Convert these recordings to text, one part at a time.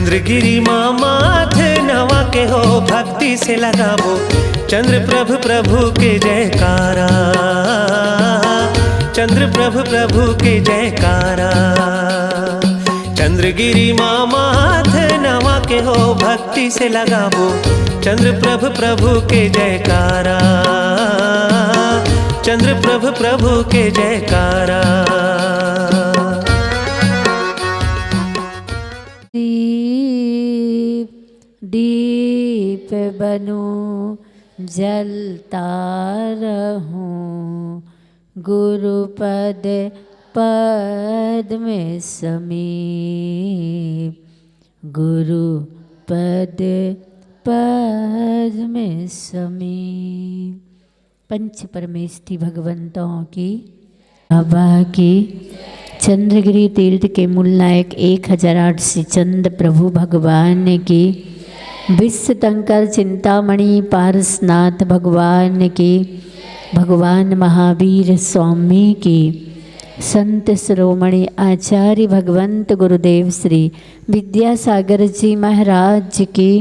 चंद्रगिरी माँ माथे नवा के हो भक्ति से लगाबो, चंद्र प्रभु प्रभु के जयकारा, चंद्र प्रभु प्रभु के जयकारा। चंद्रगिरी माँ माथे नवा के हो भक्ति से लगाबो, चंद्र प्रभु प्रभु के जयकारा, चंद्र प्रभु प्रभु के जयकारा। दीप बनूं जलता रहूं, गुरुपद पद में समीप, गुरुपद पद में समीप। पंच परमेष्ठी भगवंतों की बाबा की। चंद्रगिरी तीर्थ के मूल नायक 1008 से चंद प्रभु भगवान की। विश्व टंकर चिंतामणि पारसनाथ भगवान की। भगवान महावीर स्वामी की। संत शिरोमणि आचार्य भगवंत गुरुदेव श्री विद्यासागर जी महाराज की।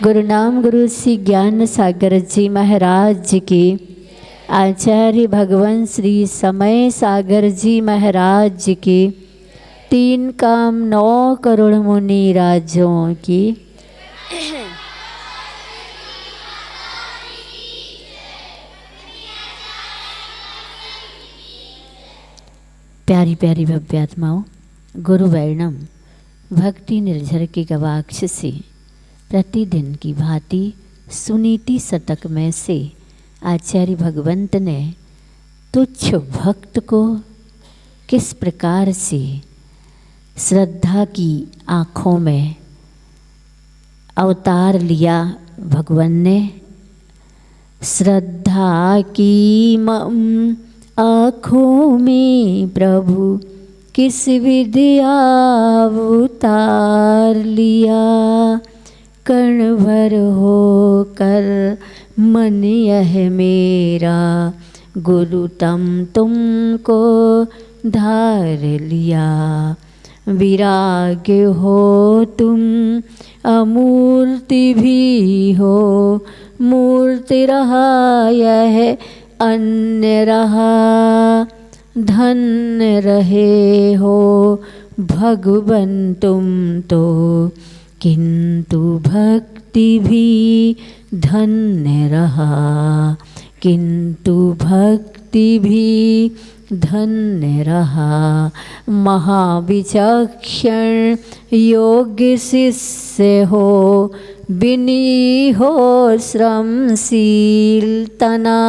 गुरुनाम गुरु श्री ज्ञान सागर जी महाराज की। आचार्य भगवान श्री समय सागर जी महाराज की। 3 काम 9 करोड़ मुनि राजों की। प्यारी प्यारी भव्य आत्माओं, गुरु वर्णम भक्ति निर्झर के गवाक्ष से प्रतिदिन की भांति सुनीति शतक में से आचार्य भगवंत ने तुच्छ भक्त को किस प्रकार से श्रद्धा की आँखों में अवतार लिया भगवान ने। श्रद्धा की आँखों में प्रभु किस विद्या अवतार लिया। कण भर हो कर मन यह मेरा, गुरु तुमको धार लिया। विराग हो तुम अमूर्ति भी हो, मूर्ति रहा यह अन्य रहा। धन्य रहे हो भगवन तुम तो, किंतु भक्ति भी धन्य रहा, किंतु भक्ति भी धन्य रहा। महाविचक्षण योग्य शिष्य हो, विनी हो श्रमशील तना।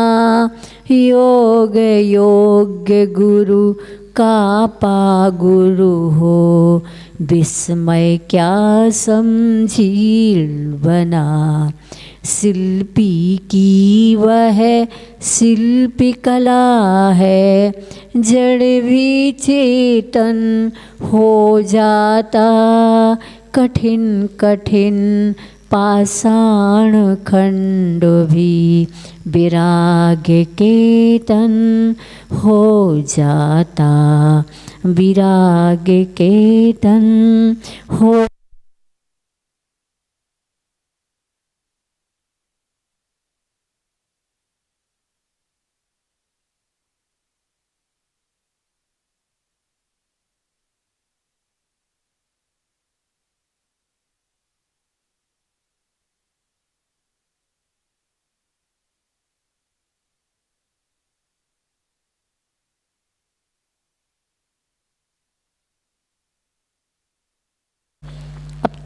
योग योग्य गुरु का पा गुरु हो, विस्मय क्या समझील बना। शिल्पी की वह शिल्पी कला है, जड़ भी चेतन हो जाता। कठिन कठिन पाषाण खंड भी विराग के तन हो जाता। विराग के तन हो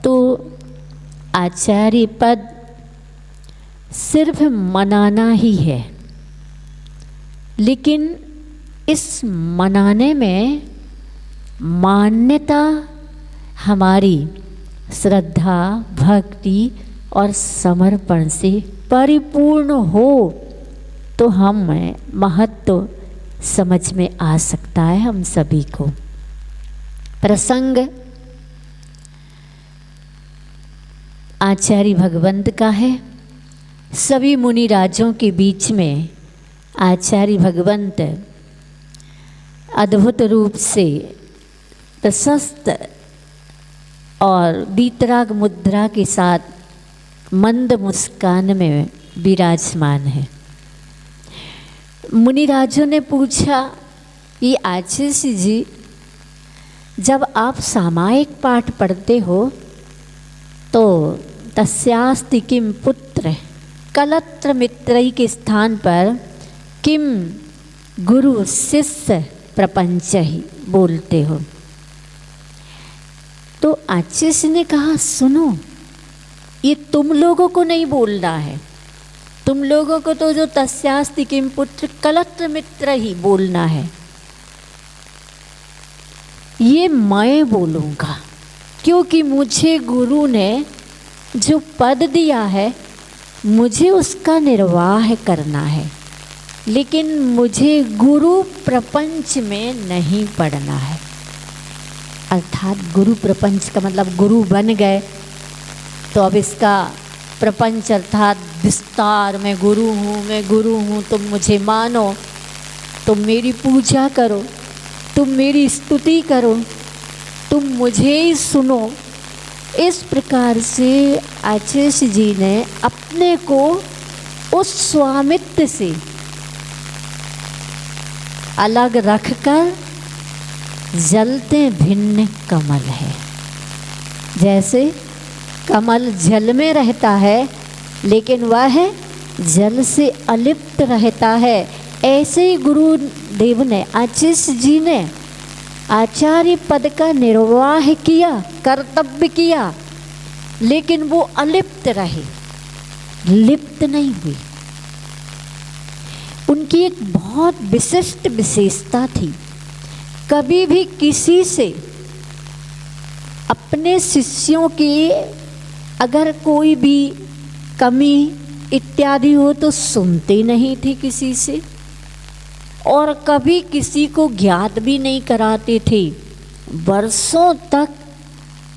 तो आचार्य पद सिर्फ मनाना ही है, लेकिन इस मनाने में मान्यता हमारी श्रद्धा भक्ति और समर्पण से परिपूर्ण हो तो हम महत्व समझ में आ सकता है हम सभी को। प्रसंग आचार्य भगवंत का है। सभी मुनि राजों के बीच में आचार्य भगवंत अद्भुत रूप से प्रशस्त और वीतराग मुद्रा के साथ मंद मुस्कान में विराजमान है। मुनिराजों ने पूछा, ये आशीष जी, जब आप सामायिक पाठ पढ़ते हो तो तस्यास्ति किम पुत्र कलत्र मित्रई के स्थान पर किम गुरु शिष्य प्रपंच ही बोलते हो। तो आशीष ने कहा, सुनो, ये तुम लोगों को नहीं बोलना है, तुम लोगों को तो जो तस्यास्ति किम पुत्र कलत्र मित्र ही बोलना है, ये मैं बोलूँगा, क्योंकि मुझे गुरु ने जो पद दिया है मुझे उसका निर्वाह करना है, लेकिन मुझे गुरु प्रपंच में नहीं पढ़ना है। अर्थात गुरु प्रपंच का मतलब गुरु बन गए तो अब इसका प्रपंच अर्थात विस्तार, मैं गुरु हूँ, तुम मुझे मानो, तुम मेरी पूजा करो, तुम मेरी स्तुति करो, तुम मुझे ही सुनो। इस प्रकार से आशीष जी ने अपने को उस स्वामित्व से अलग रखकर जलते भिन्न कमल है। जैसे कमल जल में रहता है लेकिन वह जल से अलिप्त रहता है, ऐसे ही गुरुदेव ने, आशीष जी ने आचार्य पद का निर्वाह किया, कर्तव्य किया, लेकिन वो अलिप्त रहे, लिप्त नहीं हुई। उनकी एक बहुत विशिष्ट विशेषता थी, कभी भी किसी से अपने शिष्यों की अगर कोई भी कमी इत्यादि हो तो सुनते नहीं थे किसी से, और कभी किसी को ज्ञात भी नहीं कराते थे। वर्षों तक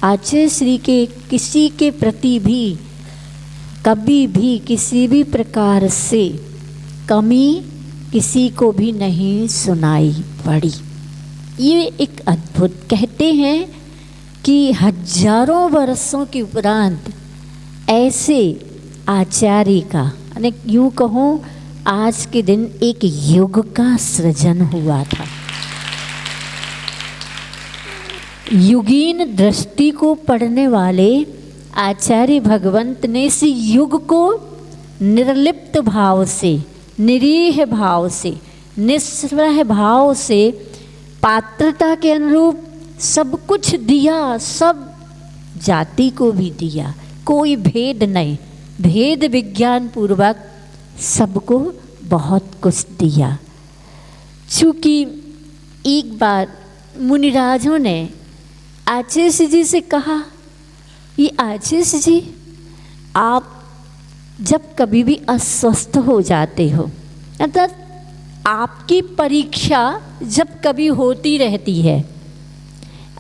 आचार्य श्री के किसी के प्रति भी कभी भी किसी भी प्रकार से कमी किसी को भी नहीं सुनाई पड़ी। ये एक अद्भुत, कहते हैं कि हजारों वर्षों के उपरांत ऐसे आचार्य का, यानी यूँ कहूँ आज के दिन एक युग का सृजन हुआ था। युगीन दृष्टि को पढ़ने वाले आचार्य भगवंत ने इस युग को निर्लिप्त भाव से, निरीह भाव से, निस्पृह भाव से पात्रता के अनुरूप सब कुछ दिया, सब जाति को भी दिया, कोई भेद नहीं, भेद विज्ञान पूर्वक सबको बहुत कुछ दिया। चूँकि एक बार मुनिराजों ने आचार्य जी से कहा, ये आचार्य जी, आप जब कभी भी अस्वस्थ हो जाते हो, अर्थात आपकी परीक्षा जब कभी होती रहती है।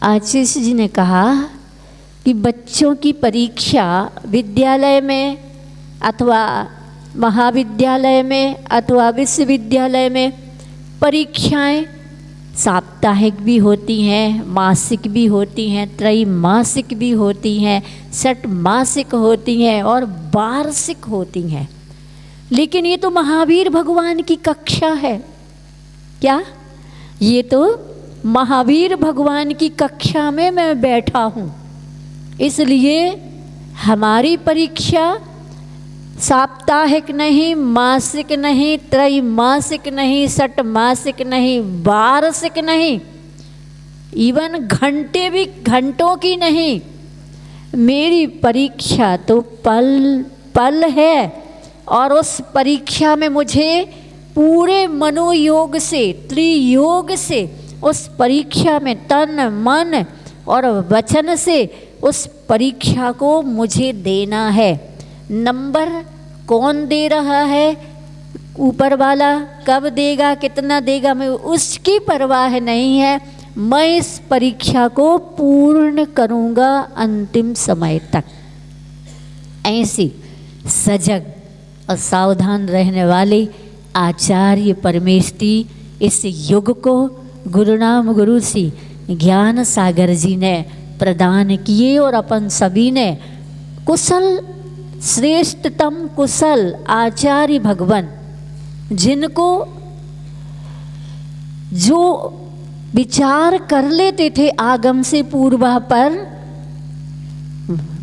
आचार्य जी ने कहा कि बच्चों की परीक्षा विद्यालय में अथवा महाविद्यालय में अथवा विश्वविद्यालय में परीक्षाएं साप्ताहिक भी होती हैं, मासिक भी होती हैं, त्रैमासिक भी होती हैं, षटमासिक होती हैं और वार्षिक होती हैं। लेकिन ये तो महावीर भगवान की कक्षा है। क्या? ये तो महावीर भगवान की कक्षा में मैं बैठा हूँ, इसलिए हमारी परीक्षा साप्ताहिक नहीं, मासिक नहीं, त्रैमासिक नहीं, षटमासिक नहीं, वार्षिक नहीं, इवन घंटे भी घंटों की नहीं। मेरी परीक्षा तो पल पल है, और उस परीक्षा में मुझे पूरे मनोयोग से, त्रियोग से उस परीक्षा में तन मन और वचन से उस परीक्षा को मुझे देना है। नंबर कौन दे रहा है, ऊपर वाला कब देगा, कितना देगा, मैं उसकी परवाह नहीं है। मैं इस परीक्षा को पूर्ण करूँगा अंतिम समय तक। ऐसी सजग और सावधान रहने वाले आचार्य परमेष्ठी इस युग को गुरुनाम गुरु श्री ज्ञान सागर जी ने प्रदान किए और अपन सभी ने कुशल, श्रेष्ठतम कुशल आचार्य भगवान, जिनको जो विचार कर लेते थे आगम से पूर्वा पर,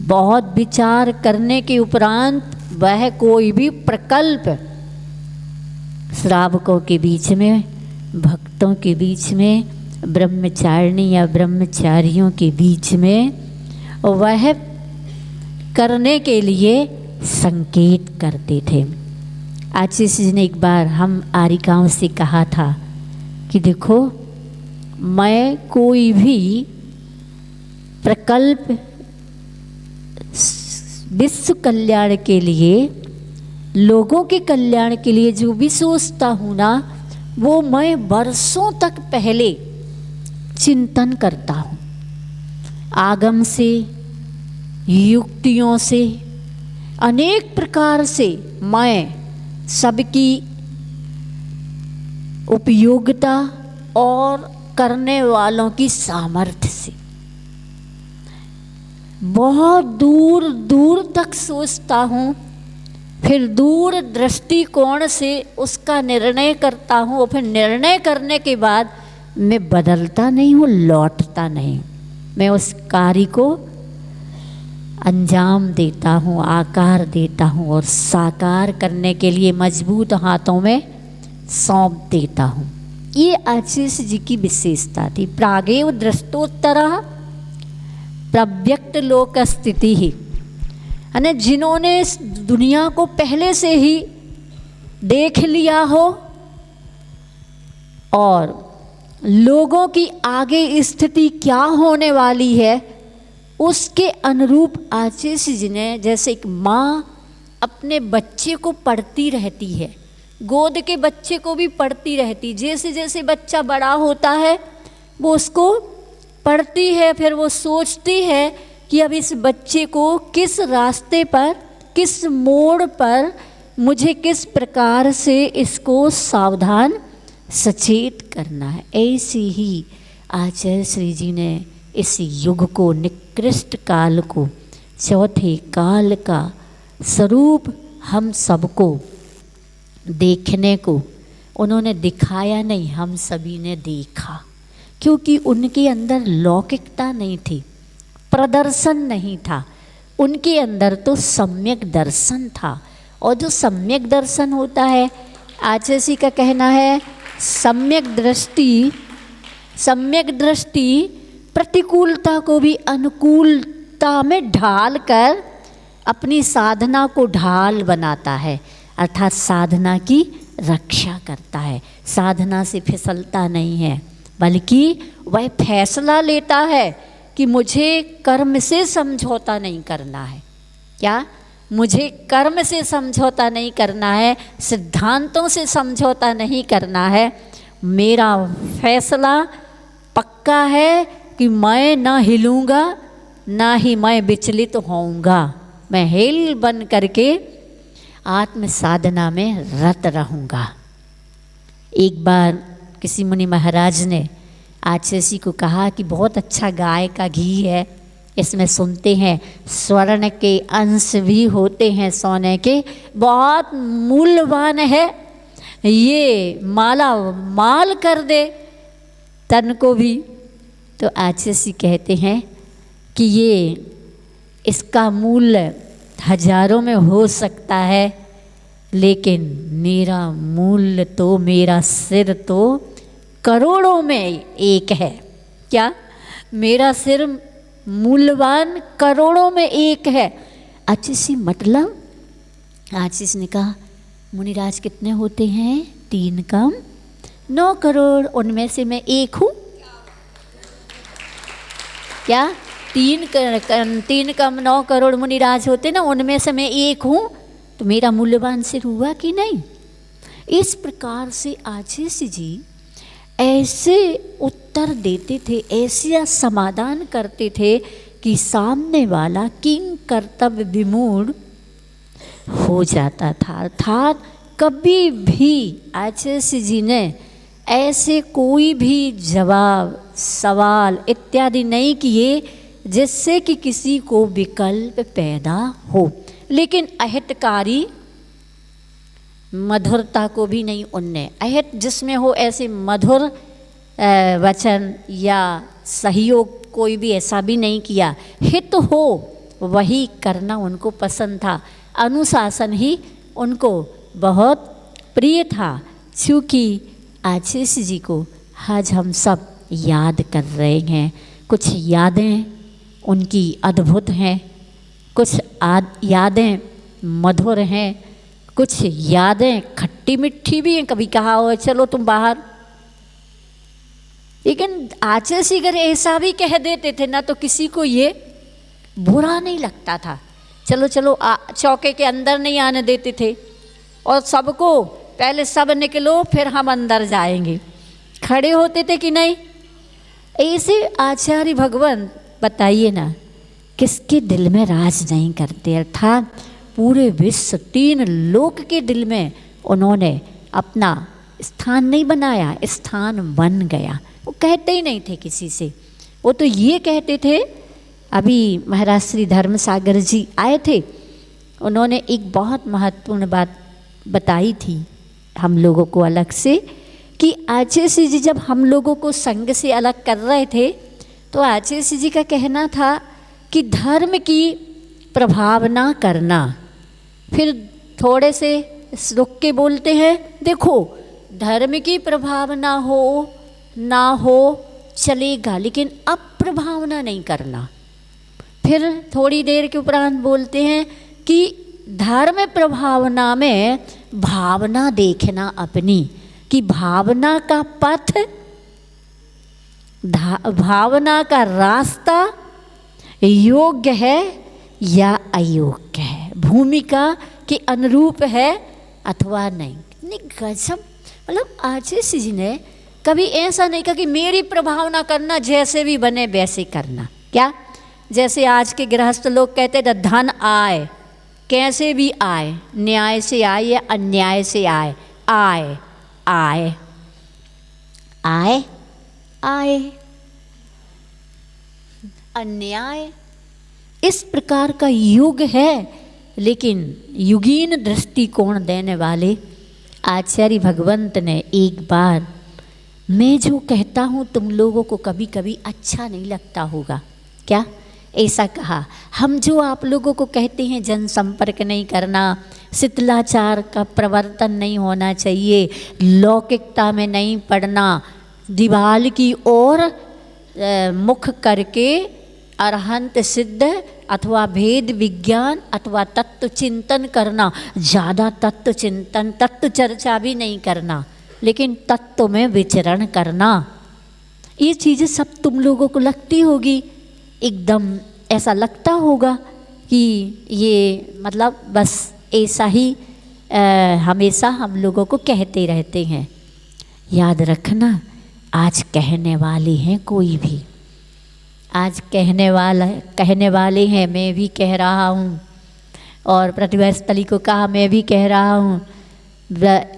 बहुत विचार करने के उपरांत वह कोई भी प्रकल्प श्रावकों के बीच में, भक्तों के बीच में, ब्रह्मचारिणी या ब्रह्मचारियों के बीच में वह करने के लिए संकेत करते थे। आचार्य जी ने एक बार हम आरिकाओं से कहा था कि देखो, मैं कोई भी प्रकल्प विश्व कल्याण के लिए, लोगों के कल्याण के लिए जो भी सोचता हूँ ना, वो मैं वर्षों तक पहले चिंतन करता हूँ। आगम से, युक्तियों से, अनेक प्रकार से मैं सबकी उपयोगिता और करने वालों की सामर्थ्य से बहुत दूर दूर तक सोचता हूँ, फिर दूर दृष्टिकोण से उसका निर्णय करता हूँ, और फिर निर्णय करने के बाद मैं बदलता नहीं हूँ, लौटता नहीं, मैं उस कार्य को अंजाम देता हूँ, आकार देता हूँ और साकार करने के लिए मजबूत हाथों में सौंप देता हूँ। ये आचार्य जी की विशेषता थी। प्रागेव दृष्टोत्तरः प्रव्यक्त लोक स्थिति ही, यानी जिन्होंने इस दुनिया को पहले से ही देख लिया हो और लोगों की आगे स्थिति क्या होने वाली है, उसके अनुरूप आचार्य जी ने, जैसे एक माँ अपने बच्चे को पढ़ती रहती है, गोद के बच्चे को भी पढ़ती रहती, जैसे जैसे बच्चा बड़ा होता है वो उसको पढ़ती है, फिर वो सोचती है कि अब इस बच्चे को किस रास्ते पर, किस मोड़ पर मुझे किस प्रकार से इसको सावधान सचेत करना है। ऐसे ही आचार्य श्री जी ने इस युग को, निकृष्ट काल को, चौथे काल का स्वरूप हम सबको देखने को उन्होंने दिखाया नहीं, हम सभी ने देखा, क्योंकि उनके अंदर लौकिकता नहीं थी, प्रदर्शन नहीं था, उनके अंदर तो सम्यक दर्शन था। और जो सम्यक दर्शन होता है, आचार्य जी का कहना है, सम्यक दृष्टि प्रतिकूलता को भी अनुकूलता में ढाल कर अपनी साधना को ढाल बनाता है, अर्थात साधना की रक्षा करता है। साधना से फिसलता नहीं है, बल्कि वह फैसला लेता है कि मुझे कर्म से समझौता नहीं करना है। क्या? मुझे कर्म से समझौता नहीं करना है, सिद्धांतों से समझौता नहीं करना है। मेरा फैसला पक्का है कि मैं ना हिलूँगा, ना ही मैं विचलित होऊंगा, मैं हिल बन करके आत्म साधना में रत रहूँगा। एक बार किसी मुनि महाराज ने आचार्य जी को कहा कि बहुत अच्छा गाय का घी है, इसमें सुनते हैं स्वर्ण के अंश भी होते हैं सोने के, बहुत मूल्यवान है, ये माला माल कर दे तन को भी। तो आचार्य जी कहते हैं कि ये इसका मूल्य हजारों में हो सकता है, लेकिन मेरा मूल्य तो, मेरा सिर तो करोड़ों में एक है। क्या? मेरा सिर मूल्यवान करोड़ों में एक है। आचार्य जी मतलब? आचार्य जी ने कहा, मुनिराज कितने होते हैं? 3 कम 9 करोड़, उनमें से मैं एक हूँ। क्या? 3 कम 9 करोड़ मुनिराज होते ना, उनमें से मैं एक हूँ, तो मेरा मूल्यवान सिर हुआ कि नहीं? इस प्रकार से आचार्य जी ऐसे उत्तर देते थे, ऐसा समाधान करते थे कि सामने वाला किंग कर्तव्य विमूढ़ हो जाता था। अर्थात कभी भी आचार्य जी ने ऐसे कोई भी जवाब, सवाल इत्यादि नहीं किए जिससे कि किसी को विकल्प पैदा हो, लेकिन अहितकारी मधुरता को भी नहीं उनने, अहित जिसमें हो ऐसे मधुर वचन या सहयोग कोई भी ऐसा भी नहीं किया, हित हो वही करना उनको पसंद था, अनुशासन ही उनको बहुत प्रिय था। क्योंकि आशीष जी को आज हम सब याद कर रहे हैं, कुछ यादें उनकी अद्भुत हैं, कुछ यादें मधुर हैं, कुछ यादें खट्टी मिट्टी भी हैं। कभी कहा हो चलो तुम बाहर, लेकिन आशीष जी अगर ऐसा भी कह देते थे ना तो किसी को ये बुरा नहीं लगता था। चलो चलो चौके के अंदर नहीं आने देते थे और सबको पहले सब निकलो फिर हम अंदर जाएंगे, खड़े होते थे कि नहीं। ऐसे आचार्य भगवान बताइए ना किसके दिल में राज नहीं करते, अर्थात पूरे विश्व 3 लोक के दिल में उन्होंने अपना स्थान नहीं बनाया, स्थान बन गया। वो कहते ही नहीं थे किसी से, वो तो ये कहते थे। अभी महाराज श्री धर्मसागर जी आए थे, उन्होंने एक बहुत महत्वपूर्ण बात बताई थी हम लोगों को अलग से, कि आचार्य जी जब हम लोगों को संग से अलग कर रहे थे तो आचार्य जी का कहना था कि धर्म की प्रभावना करना। फिर थोड़े से रुक के बोलते हैं, देखो धर्म की प्रभावना हो ना हो चलेगा, लेकिन अप्रभावना नहीं करना। फिर थोड़ी देर के उपरांत बोलते हैं कि धर्म प्रभावना में भावना देखना अपनी, कि भावना का पथ, भावना का रास्ता योग्य है या अयोग्य है, भूमिका के अनुरूप है अथवा नहीं। कितनी गजब, मतलब आचार्य जी ने कभी ऐसा नहीं कहा कि मेरी प्रभावना करना, जैसे भी बने वैसे करना। क्या जैसे आज के गृहस्थ लोग कहते हैं धन आए, कैसे भी आए, न्याय से आए या अन्याय से आए, आए आए आए आए, अन्याय इस प्रकार का युग है। लेकिन युगीन दृष्टिकोण देने वाले आचार्य भगवंत ने एक बार, मैं जो कहता हूँ तुम लोगों को कभी कभी अच्छा नहीं लगता होगा, क्या ऐसा कहा, हम जो आप लोगों को कहते हैं जनसंपर्क नहीं करना, शिथिलाचार का प्रवर्तन नहीं होना चाहिए, लौकिकता में नहीं पड़ना, दीवाल की ओर मुख करके अरहंत सिद्ध अथवा भेद विज्ञान अथवा तत्व चिंतन करना, ज़्यादा तत्व चिंतन तत्व चर्चा भी नहीं करना, लेकिन तत्व में विचरण करना, ये चीज़ें सब तुम लोगों को लगती होगी, एकदम ऐसा लगता होगा कि ये मतलब बस ऐसा ही हमेशा हम लोगों को कहते रहते हैं। याद रखना, आज कहने वाले हैं कोई भी, आज कहने वाले हैं, मैं भी कह रहा हूँ, और प्रतिभा स्थली को कहा मैं भी कह रहा हूँ,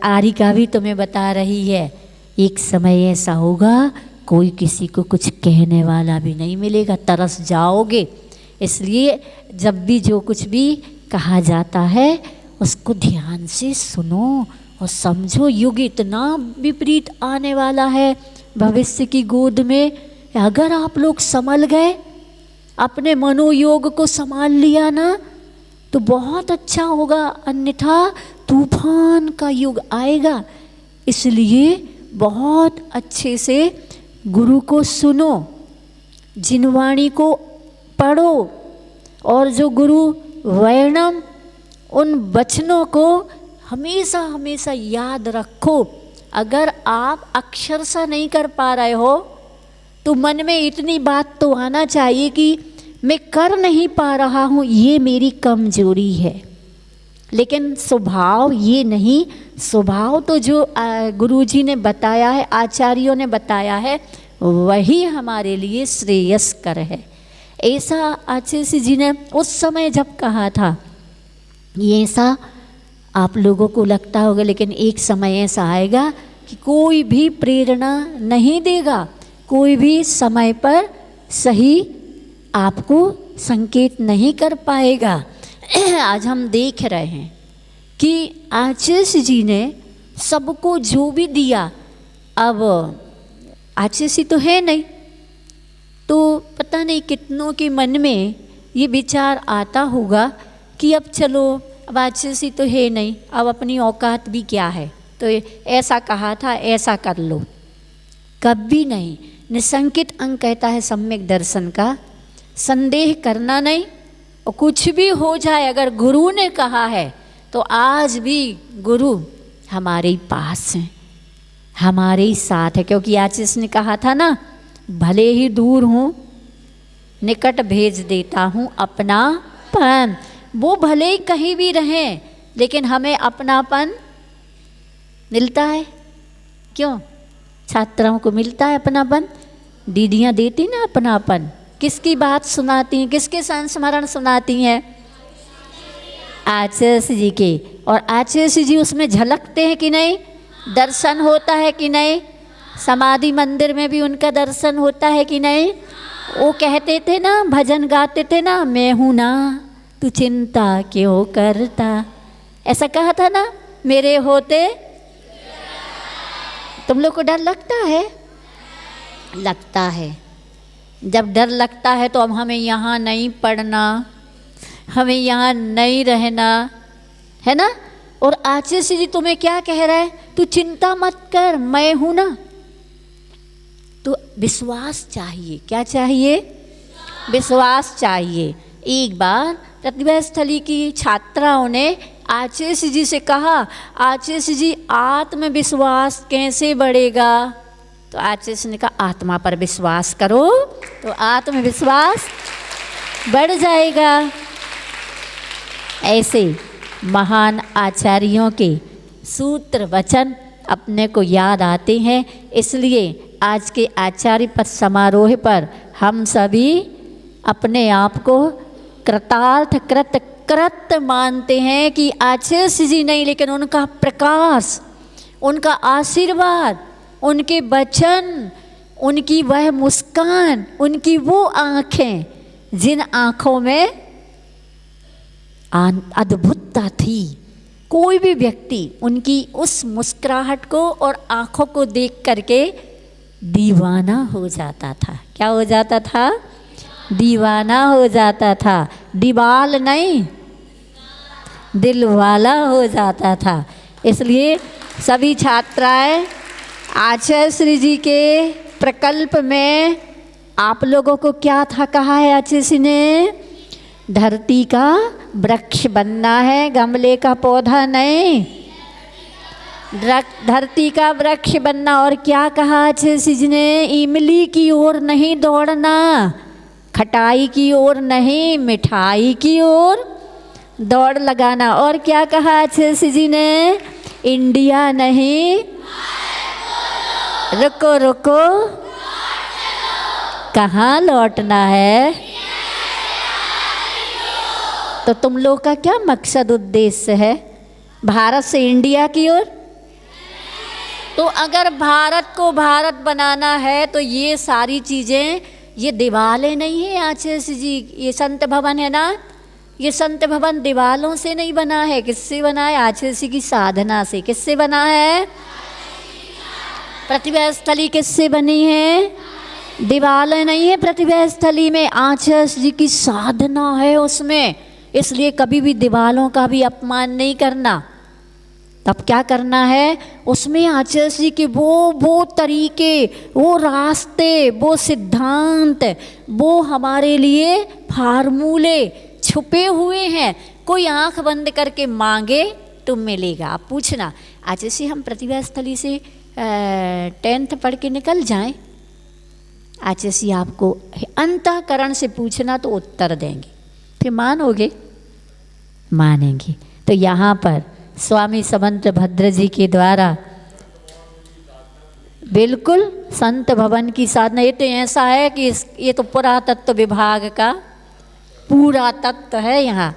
आरिका भी तुम्हें बता रही है, एक समय ऐसा होगा कोई किसी को कुछ कहने वाला भी नहीं मिलेगा, तरस जाओगे। इसलिए जब भी जो कुछ भी कहा जाता है उसको ध्यान से सुनो और समझो। युग इतना विपरीत आने वाला है भविष्य की गोद में, अगर आप लोग संभल गए, अपने मनोयोग को संभाल लिया ना तो बहुत अच्छा होगा, अन्यथा तूफान का युग आएगा। इसलिए बहुत अच्छे से गुरु को सुनो, जिनवाणी को पढ़ो, और जो गुरु वर्णम उन वचनों को हमेशा हमेशा याद रखो। अगर आप अक्षरशः नहीं कर पा रहे हो तो मन में इतनी बात तो आना चाहिए कि मैं कर नहीं पा रहा हूँ, ये मेरी कमजोरी है। लेकिन स्वभाव ये नहीं, स्वभाव तो जो गुरुजी ने बताया है, आचार्यों ने बताया है, वही हमारे लिए श्रेयस्कर है। ऐसा आचार्य जी ने उस समय जब कहा था, ये ऐसा आप लोगों को लगता होगा, लेकिन एक समय ऐसा आएगा कि कोई भी प्रेरणा नहीं देगा, कोई भी समय पर सही आपको संकेत नहीं कर पाएगा। आज हम देख रहे हैं कि आचार्य जी ने सबको जो भी दिया, अब आचार्य जी तो है नहीं, तो पता नहीं कितनों के मन में ये विचार आता होगा कि अब चलो, अब आचार्य जी तो है नहीं, अब अपनी औकात भी क्या है, तो ऐसा कहा था ऐसा कर लो। कभी नहीं। निसंकित अंग कहता है सम्यक दर्शन का, संदेह करना नहीं, और कुछ भी हो जाए अगर गुरु ने कहा है तो आज भी गुरु हमारे पास हैं, हमारे ही साथ है। क्योंकि आचार्य ने कहा था ना, भले ही दूर हूँ निकट भेज देता हूँ अपनापन। वो भले ही कहीं भी रहें लेकिन हमें अपनापन मिलता है। क्यों? छात्राओं को मिलता है अपनापन, दीदियाँ देती ना अपनापन। किसकी बात सुनाती हैं, किसके संस्मरण सुनाती हैं? आचार्य जी के। और आचार्य जी उसमें झलकते हैं कि नहीं, दर्शन होता है कि नहीं, समाधि मंदिर में भी उनका दर्शन होता है कि नहीं। वो कहते थे ना, भजन गाते थे ना, मैं हूँ ना तू चिंता क्यों करता, ऐसा कहा था ना, मेरे होते। तुम लोग को डर लगता है? लगता है। जब डर लगता है तो अब हमें यहाँ नहीं पढ़ना, हमें यहाँ नहीं रहना, है ना। और आचार्य जी तुम्हें क्या कह रहा है, तू चिंता मत कर, मैं हूँ ना। तो विश्वास चाहिए। क्या चाहिए? विश्वास चाहिए। एक बार प्रतिभा स्थली की छात्राओं ने आचार्य जी से कहा, आचार्य जी आत्मविश्वास कैसे बढ़ेगा? तो आचार्य ने कहा, आत्मा पर विश्वास करो तो आत्मविश्वास बढ़ जाएगा। ऐसे महान आचार्यों के सूत्र वचन अपने को याद आते हैं। इसलिए आज के आचार्य पद समारोह पर हम सभी अपने आप को कृतार्थ कृत मानते हैं कि आचार्य जी नहीं, लेकिन उनका प्रकाश, उनका आशीर्वाद, उनके वचन, उनकी वह मुस्कान, उनकी वो आँखें जिन आँखों में अद्भुतता थी। कोई भी व्यक्ति उनकी उस मुस्कुराहट को और आँखों को देख करके दीवाना हो जाता था। क्या हो जाता था? दीवाना हो जाता था। दीवाल नहीं, दिल वाला हो जाता था। इसलिए सभी छात्राएं आचार्य श्री जी के प्रकल्प में आप लोगों को क्या था कहा है आचार्य श्री ने? धरती का वृक्ष बनना है, गमले का पौधा नहीं, धरती का वृक्ष बनना। और क्या कहा आचार्य जी ने? इमली की ओर नहीं दौड़ना, खटाई की ओर नहीं, मिठाई की ओर दौड़ लगाना। और क्या कहा आचार्य जी ने? इंडिया नहीं, रुको रुको, कहाँ लौटना है? तो तुम लोग का क्या मकसद उद्देश्य है? भारत से इंडिया की ओर? तो अगर भारत को भारत बनाना है तो ये सारी चीज़ें, ये दीवारें नहीं है आचार्य जी, ये संत भवन है ना, ये संत भवन दीवालों से नहीं बना है। किससे बना है? आचार्य जी की साधना से। किससे बना है? प्रतिभा स्थली किससे बनी है? दीवारें नहीं है प्रतिभा स्थली में, आचार्य जी की साधना है उसमें। इसलिए कभी भी दीवालों का भी अपमान नहीं करना। तब क्या करना है? उसमें आचार्य जी के वो तरीके, वो रास्ते, वो सिद्धांत, वो हमारे लिए फार्मूले छुपे हुए हैं। कोई आंख बंद करके मांगे तो मिलेगा। आप पूछना, आचार्य जी हम प्रतिभा स्थली से 10th पढ़ के निकल जाएं, आचार्य जी आपको अंतःकरण से पूछना तो उत्तर देंगे, फिर मानोगे? मानेंगे। तो यहाँ पर स्वामी समंत भद्र जी के द्वारा बिल्कुल संत भवन की साधना। ये तो ऐसा है कि ये तो पुरातत्व विभाग का पूरा तत्व है। यहाँ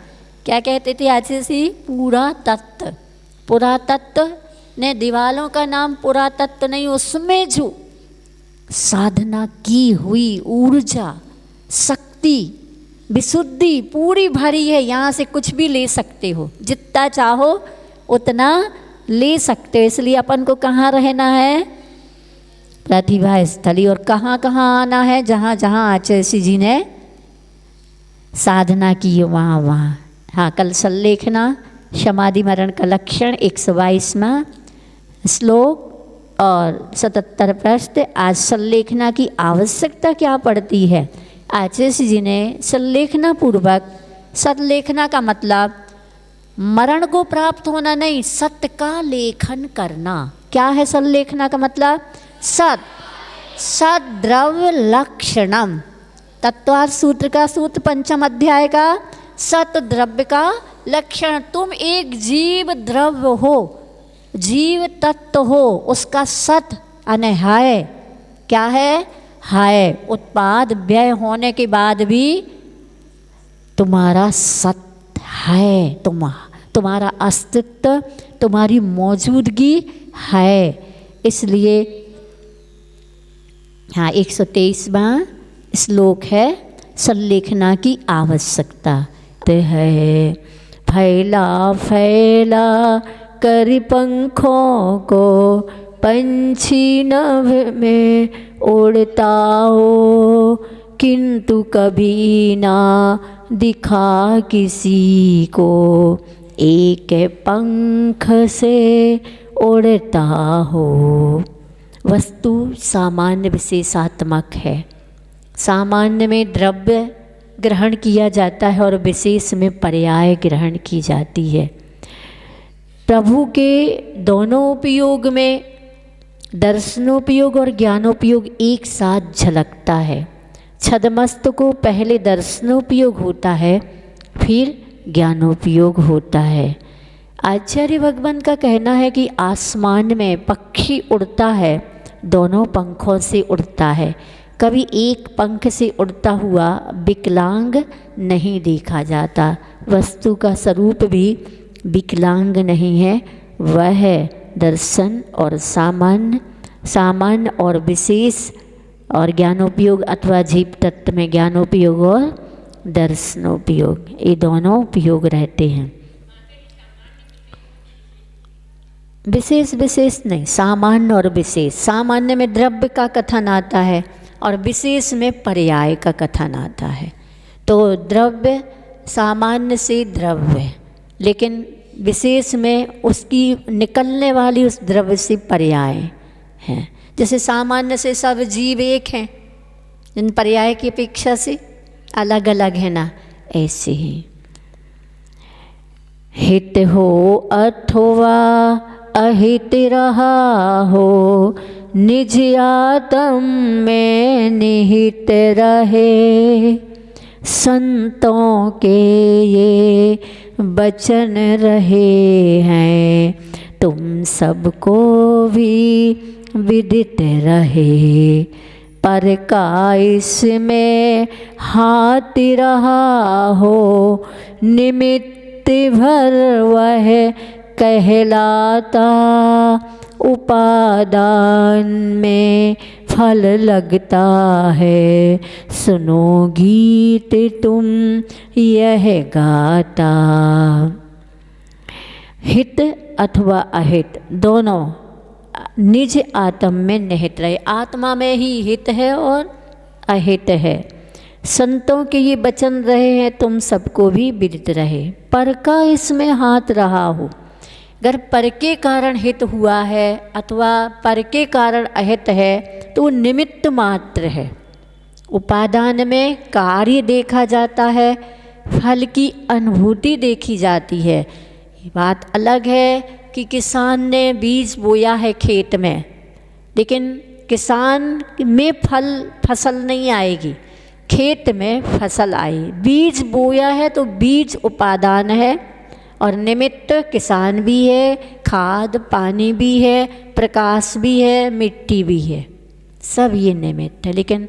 क्या कहते थे आचार्य जी? पुरातत्व। पुरातत्व ने दीवालों का नाम पुरातत्व नहीं, उसमें जो साधना की हुई ऊर्जा, शक्ति मस्ती, विशुद्धि पूरी भरी है। यहाँ से कुछ भी ले सकते हो, जितना चाहो उतना ले सकते हो। इसलिए अपन को कहाँ रहना है? प्रतिभा स्थली। और कहाँ कहाँ आना है? जहाँ जहाँ आचार्य जी ने साधना की है वहाँ वहाँ। हाँ, कल संलेखना समाधि मरण का लक्षण 122वां श्लोक और 77 प्रश्न। आज संलेखना की आवश्यकता क्या पड़ती है? आचार्य जी ने संलेखना पूर्वक, संलेखना का मतलब मरण को प्राप्त होना नहीं, सत्य का लेखन करना। क्या है संलेखना का मतलब? सद्द्रव्य लक्षणम। तत्वार्थ सूत्र का सूत्र 5वें अध्याय का सत द्रव्य का लक्षण। तुम एक जीव द्रव्य हो, जीव तत्व हो, उसका सत अनहाय क्या है? हाय। उत्पाद व्यय होने के बाद भी तुम्हारा सत है, तुम्हारा अस्तित्व, तुम्हारी मौजूदगी है। इसलिए हाँ, 123वां श्लोक है संलेखना की आवश्यकता है। फैला फैला कर पंखों को पंछी नभ में उड़ता हो, किंतु कभी ना दिखा किसी को एक पंख से उड़ता हो। वस्तु सामान्य विशेषात्मक है। सामान्य में द्रव्य ग्रहण किया जाता है और विशेष में पर्याय ग्रहण की जाती है। प्रभु के दोनों उपयोग में दर्शनोपयोग और ज्ञानोपयोग एक साथ झलकता है। छदमस्त को पहले दर्शनोपयोग होता है, फिर ज्ञानोपयोग होता है। आचार्य भगवान का कहना है कि आसमान में पक्षी उड़ता है, दोनों पंखों से उड़ता है। कभी एक पंख से उड़ता हुआ विकलांग नहीं देखा जाता। वस्तु का स्वरूप भी विकलांग नहीं है, वह है दर्शन और सामान्य और विशेष और ज्ञानोपयोग अथवा जीव तत्व में ज्ञानोपयोग और दर्शनोपयोग, ये दोनों उपयोग रहते हैं। विशेष नहीं, सामान्य और विशेष। सामान्य में द्रव्य का कथन आता है और विशेष में पर्याय का कथन आता है। तो द्रव्य सामान्य से द्रव्य, लेकिन विशेष में उसकी निकलने वाली उस द्रव्य से पर्याय हैं। जैसे सामान्य से सब जीव एक हैं, इन पर्याय की अपेक्षा से अलग अलग है ना, ऐसे ही हित हो अथवा अहित रहा हो, निज आत्म में निहित रहे। संतों के ये वचन रहे हैं, तुम सबको भी विदित रहे। पर का इसमें हाथ रहा हो, निमित्त भर वह कहलाता। उपादान में फल लगता है, सुनो गीत तुम यह गाता। हित अथवा अहित दोनों निज आत्म में निहित रहे। आत्मा में ही हित है और अहित है। संतों के ये वचन रहे हैं, तुम सबको भी विदित रहे। पर का इसमें हाथ रहा हो, अगर पर के कारण हित हुआ है अथवा पर के कारण अहित है तो निमित्त मात्र है। उपादान में कार्य देखा जाता है, फल की अनुभूति देखी जाती है। ये बात अलग है कि किसान ने बीज बोया है खेत में, लेकिन किसान में फसल नहीं आएगी, खेत में फसल आई। बीज बोया है तो बीज उपादान है और निमित्त किसान भी है, खाद पानी भी है, प्रकाश भी है, मिट्टी भी है, सब ये निमित्त है। लेकिन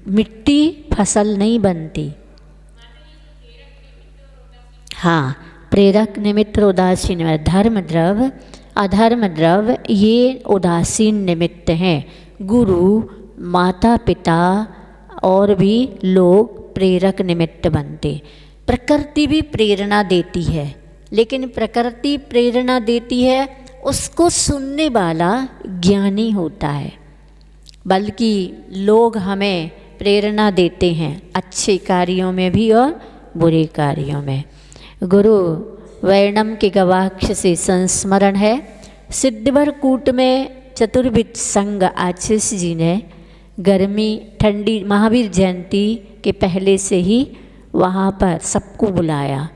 मिट्टी फसल नहीं बनती। हाँ, प्रेरक निमित्त उदासीन, धर्म द्रव्य अधर्म द्रव्य ये उदासीन निमित्त हैं। गुरु माता पिता और भी लोग प्रेरक निमित्त बनते। प्रकृति भी प्रेरणा देती है, लेकिन प्रकृति प्रेरणा देती है उसको सुनने वाला ज्ञानी होता है, बल्कि लोग हमें प्रेरणा देते हैं अच्छे कार्यों में भी और बुरे कार्यों में। गुरु वर्णम के गवाक्ष से संस्मरण है, सिद्धवर कूट में चतुर्विद संघ आशीष जी ने गर्मी ठंडी महावीर जयंती के पहले से ही वहाँ पर सबको बुलाया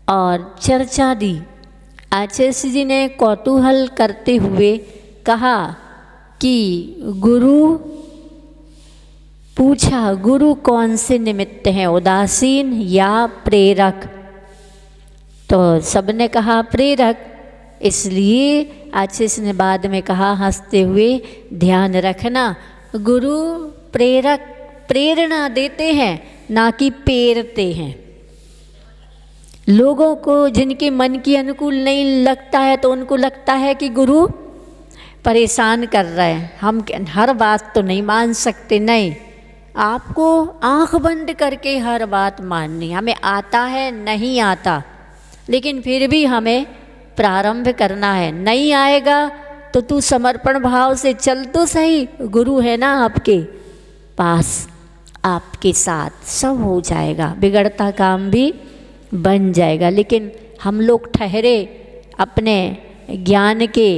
और चर्चा दी। आचार्य जी ने कौतूहल करते हुए कहा कि पूछा गुरु कौन से निमित्त हैं, उदासीन या प्रेरक? तो सबने कहा प्रेरक। इसलिए आचार्य ने बाद में कहा हंसते हुए, ध्यान रखना गुरु प्रेरक प्रेरणा देते हैं ना कि पेरते हैं। लोगों को जिनके मन की अनुकूल नहीं लगता है तो उनको लगता है कि गुरु परेशान कर रहे हैं, हम हर बात तो नहीं मान सकते। नहीं, आपको आंख बंद करके हर बात माननी। हमें आता है नहीं आता, लेकिन फिर भी हमें प्रारंभ करना है। नहीं आएगा तो तू समर्पण भाव से चल तो सही, गुरु है ना आपके पास, आपके साथ सब हो जाएगा, बिगड़ता काम भी बन जाएगा। लेकिन हम लोग ठहरे अपने ज्ञान के,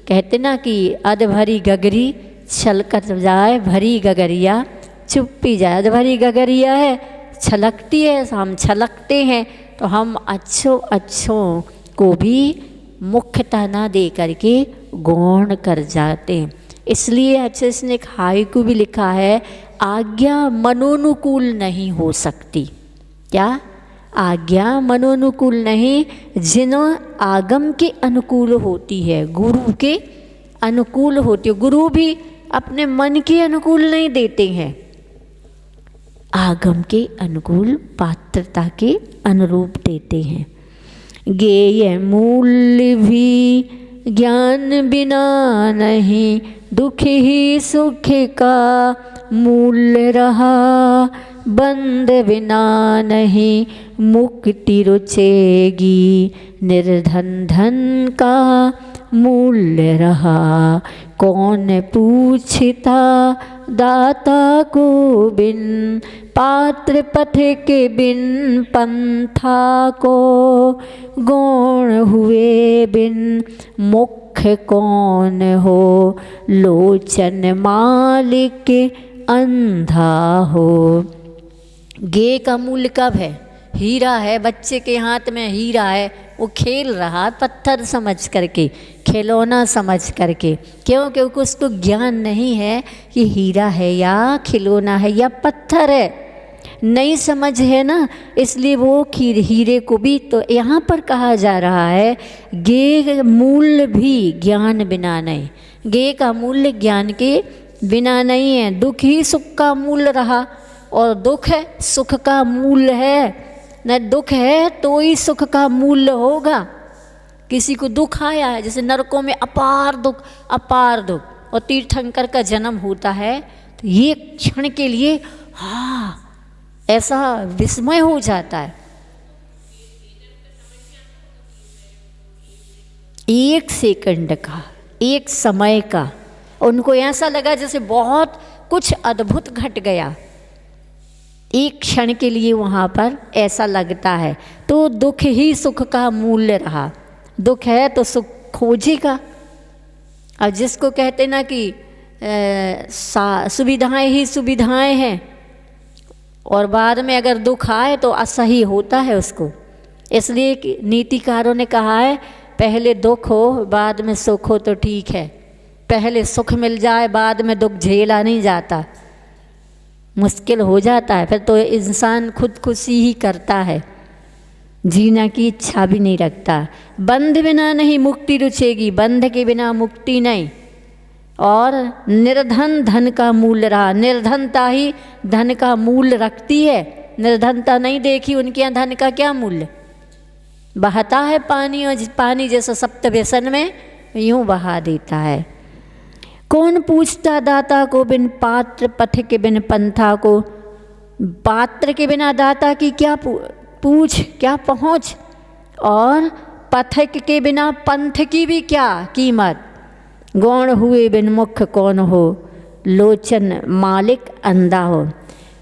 कहते ना कि अध भरी गगरी छलक जाए भरी गगरिया चुप्पी जाए। अध भरी गगरिया है, छलकती है, हम छलकते हैं तो हम अच्छों को भी मुख्यता ना दे करके गौण कर जाते हैं। इसलिए अच्छे से एक हाइकू भी लिखा है, आज्ञा मनोनुकूल नहीं हो सकती। क्या? आज्ञा मनोनुकूल नहीं, जिन्हों आगम के अनुकूल होती है, गुरु के अनुकूल होती है। गुरु भी अपने मन के अनुकूल नहीं देते हैं, आगम के अनुकूल पात्रता के अनुरूप देते हैं। गेय मूल्य भी ज्ञान बिना नहीं, दुख ही सुख का मूल्य रहा, बंद बिना नहीं मुक्ति रुचेगी, निर्धन धन का मूल्य रहा। कौन पूछता दाता को बिन, पात्र पथ के बिन पंथा को, गौण हुए बिन मुख्य कौन हो, लोचन मालिक अंधा हो। गे का मूल्य कब है? हीरा है, बच्चे के हाथ में हीरा है, वो खेल रहा पत्थर समझ करके, खिलौना समझ करके। क्यों? क्योंकि उसको ज्ञान नहीं है कि हीरा है या खिलौना है या पत्थर है, नहीं समझ है ना, इसलिए वो हीरे को भी। तो यहाँ पर कहा जा रहा है गे मूल्य भी ज्ञान बिना नहीं, गे का मूल्य ज्ञान के बिना नहीं है। दुख ही सुख का मूल्य रहा, और दुख है सुख का मूल्य है न, दुख है तो ही सुख का मूल्य होगा। किसी को दुख आया है, जैसे नरकों में अपार दुख और तीर्थंकर का जन्म होता है, तो ये क्षण के लिए ऐसा विस्मय हो जाता है। एक सेकंड का, एक समय का, उनको ऐसा लगा जैसे बहुत कुछ अद्भुत घट गया। एक क्षण के लिए वहाँ पर ऐसा लगता है। तो दुख ही सुख का मूल्य रहा। दुख है तो सुख खोजेगा। अब जिसको कहते ना कि सुविधाएं ही सुविधाएं हैं, और बाद में अगर दुख आए तो असही होता है उसको। इसलिए नीतिकारों ने कहा है पहले दुख हो बाद में सुख हो तो ठीक है, पहले सुख मिल जाए बाद में दुख झेला नहीं जाता, मुश्किल हो जाता है। फिर तो इंसान खुदकुशी ही करता है, जीना की इच्छा भी नहीं रखता। बंध बिना नहीं मुक्ति रुचेगी, बंध के बिना मुक्ति नहीं। और निर्धन धन का मूल्य रहा, निर्धनता ही धन का मूल्य रखती है। निर्धनता नहीं देखी उनके यहाँ धन का क्या मूल्य? बहता है पानी, और पानी जैसा सप्त व्यसन में यूं बहा देता है। कौन पूछता दाता को बिन पात्र, पथ के बिन पंथा को। पात्र के बिना दाता की क्या पूछ, क्या पहुँच, और पथिक के बिना पंथ की भी क्या कीमत। गौण हुए बिन मुख कौन हो, लोचन मालिक अंधा हो।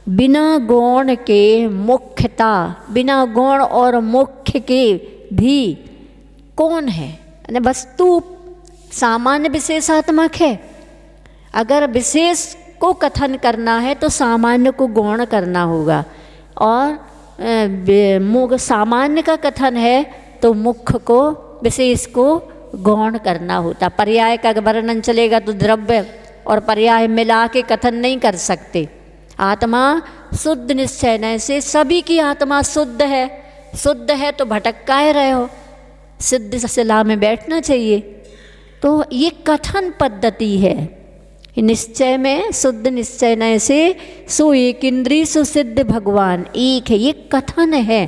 बिना गौण के मुख्यता, बिना गौण और मुख्य के भी कौन है, यानी वस्तु सामान्य विशेषात्मक है। अगर विशेष को कथन करना है तो सामान्य को गौण करना होगा, और सामान्य का कथन है तो मुख्य को, विशेष को गौण करना होता। पर्याय का वर्णन चलेगा तो द्रव्य और पर्याय मिला के कथन नहीं कर सकते। आत्मा शुद्ध निश्चय से, सभी की आत्मा शुद्ध है तो भटक काहे रहे हो, सिद्ध सलाह में बैठना चाहिए। तो ये कथन पद्धति है। निश्चय में शुद्ध निश्चय नय से सो एक इंद्रिय सो सिद्ध भगवान एक है, ये कथन है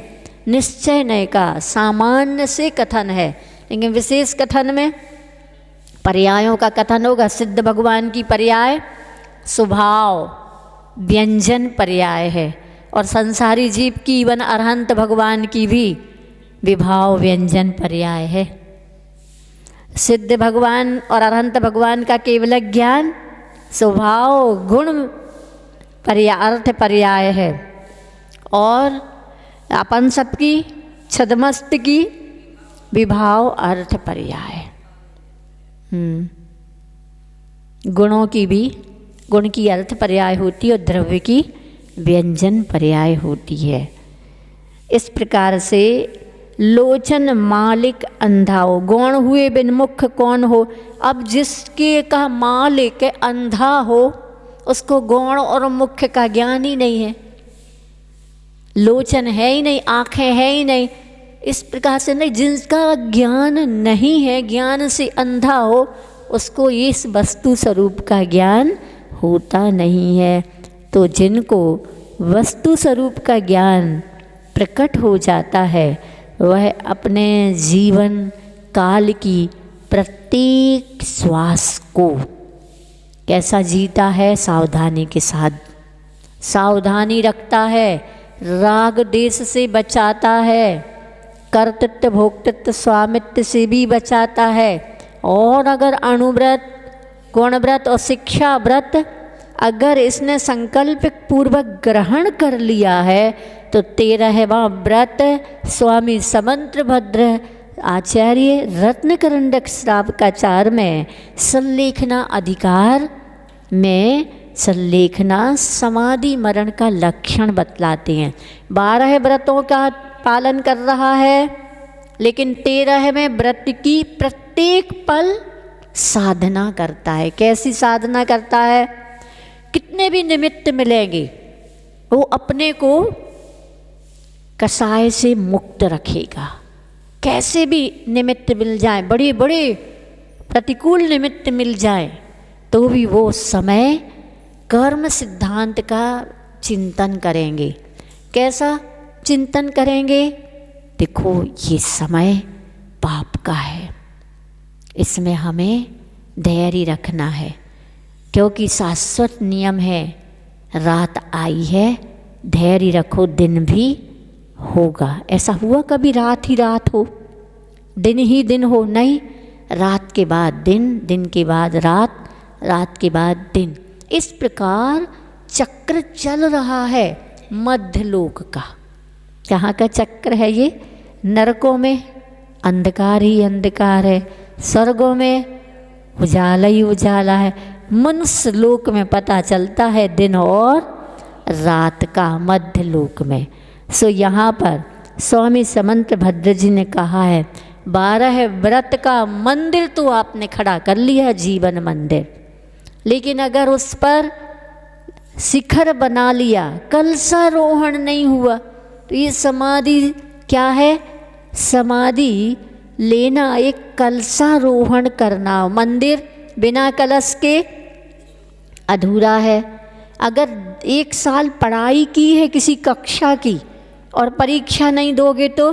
निश्चय नय का, सामान्य से कथन है। लेकिन विशेष कथन में पर्यायों का कथन होगा। सिद्ध भगवान की पर्याय स्वभाव व्यंजन पर्याय है, और संसारी जीव की वन अरहंत भगवान की भी विभाव व्यंजन पर्याय है। सिद्ध भगवान और अरहंत भगवान का केवल ज्ञान स्वभाव गुण पर्याय अर्थ पर्याय है, और अपन सबकी छदमस्त की विभाव अर्थ पर्याय। गुणों की भी, गुण की अर्थ पर्याय होती है और द्रव्य की व्यंजन पर्याय होती है। इस प्रकार से लोचन मालिक अंधा हो, गौण हुए बिन मुख कौन हो। अब जिसके का मालिक अंधा हो उसको गौण और मुख्य का ज्ञान ही नहीं है, लोचन है ही नहीं, आँखें है ही नहीं। इस प्रकार से नहीं, जिसका ज्ञान नहीं है, ज्ञान से अंधा हो, उसको इस वस्तु स्वरूप का ज्ञान होता नहीं है। तो जिनको वस्तु स्वरूप का ज्ञान प्रकट हो जाता है वह अपने जीवन काल की प्रत्येक श्वास को कैसा जीता है, सावधानी के साथ सावधानी रखता है, राग देश से बचाता है, कर्तृत्व भोक्तृत्व स्वामित्व से भी बचाता है। और अगर अणुव्रत गुणव्रत और शिक्षा व्रत अगर इसने संकल्प पूर्वक ग्रहण कर लिया है तो 13वां व्रत स्वामी समंत्र भद्र आचार्य रत्नकरंडक श्रावकाचार में संलेखना अधिकार में संलेखना समाधि मरण का लक्षण बतलाते हैं। 12 व्रतों का पालन कर रहा है, लेकिन 13वें व्रत की प्रत्येक पल साधना करता है। कैसी साधना करता है? कितने भी निमित्त मिलेंगे वो अपने को कसाय से मुक्त रखेगा। कैसे भी निमित्त मिल जाए, बड़े बड़े प्रतिकूल निमित्त मिल जाए, तो भी वो समय कर्म सिद्धांत का चिंतन करेंगे। कैसा चिंतन करेंगे? देखो ये समय पाप का है, इसमें हमें धैर्य रखना है, क्योंकि शाश्वत नियम है, रात आई है धैर्य रखो, दिन भी होगा। ऐसा हुआ कभी रात ही रात हो, दिन ही दिन हो? नहीं, रात के बाद दिन, दिन के बाद रात, रात के बाद दिन। इस प्रकार चक्र चल रहा है मध्यलोक का। कहाँ का चक्र है ये? नरकों में अंधकार ही अंधकार है, स्वर्गों में उजाला ही उजाला है, मनुष्य लोक में पता चलता है दिन और रात का, मध्य लोक में। सो यहाँ पर स्वामी समंत्र भद्र जी ने कहा है 12 व्रत का मंदिर तो आपने खड़ा कर लिया, जीवन मंदिर, लेकिन अगर उस पर शिखर बना लिया, कलशारोहण नहीं हुआ, तो ये समाधि क्या है? समाधि लेना एक कलशारोहण करना। मंदिर बिना कलश के अधूरा है। अगर 1 साल पढ़ाई की है किसी कक्षा की और परीक्षा नहीं दोगे तो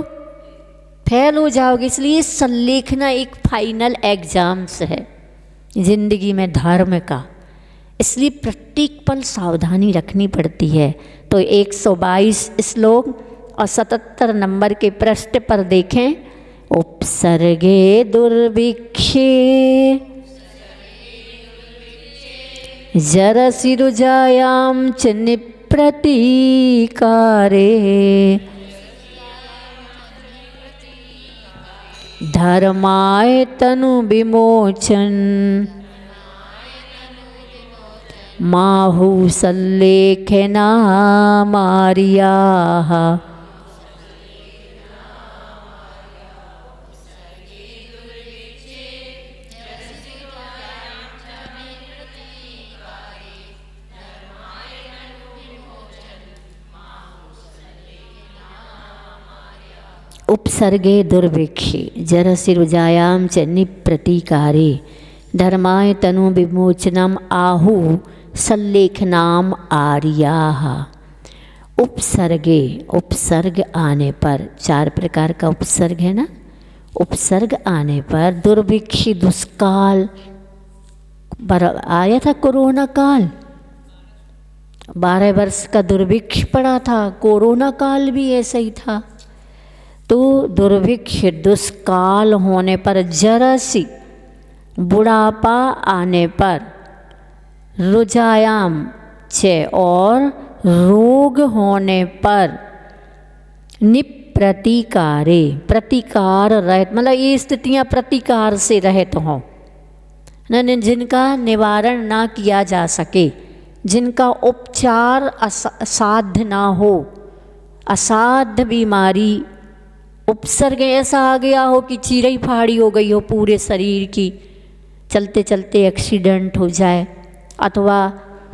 फेल हो जाओगे। इसलिए संलेखना एक फाइनल एग्जाम्स है जिंदगी में धर्म का। इसलिए प्रत्येक पल सावधानी रखनी पड़ती है। तो 122 श्लोक और 77 नंबर के पृष्ठ पर देखें। उपसर्गे दुर्भिक्षे जरसिरुजायां च निप्रतीकारे धर्माय तनु विमोचन माहु सल्लेखना मारियाः। उपसर्गे दुर्भिक्षे जरसिरुजायां च निप्रतीकारे धर्माय तनु विमोचनम आहु सल्लेखनाम आर्याः। उपसर्गे, उपसर्ग आने पर, 4 प्रकार का उपसर्ग है ना। उपसर्ग आने पर दुर्भिक्षी दुष्काल आया था, कोरोना काल, 12 वर्ष का दुर्भिक्ष पड़ा था। कोरोना काल भी ऐसा ही था। तो दुर्भिक्ष दुष्काल होने पर, जरासी बुढ़ापा आने पर, रुजायाम च और रोग होने पर, निप्रतीकारे प्रतिकार रहित, मतलब ये स्थितियाँ प्रतिकार से रहित हों, न जिनका निवारण ना किया जा सके, जिनका उपचार असाध्य ना हो, असाध्य बीमारी, उपसर्ग ऐसा आ गया हो कि चीरई फाड़ी हो गई हो पूरे शरीर की, चलते चलते एक्सीडेंट हो जाए, अथवा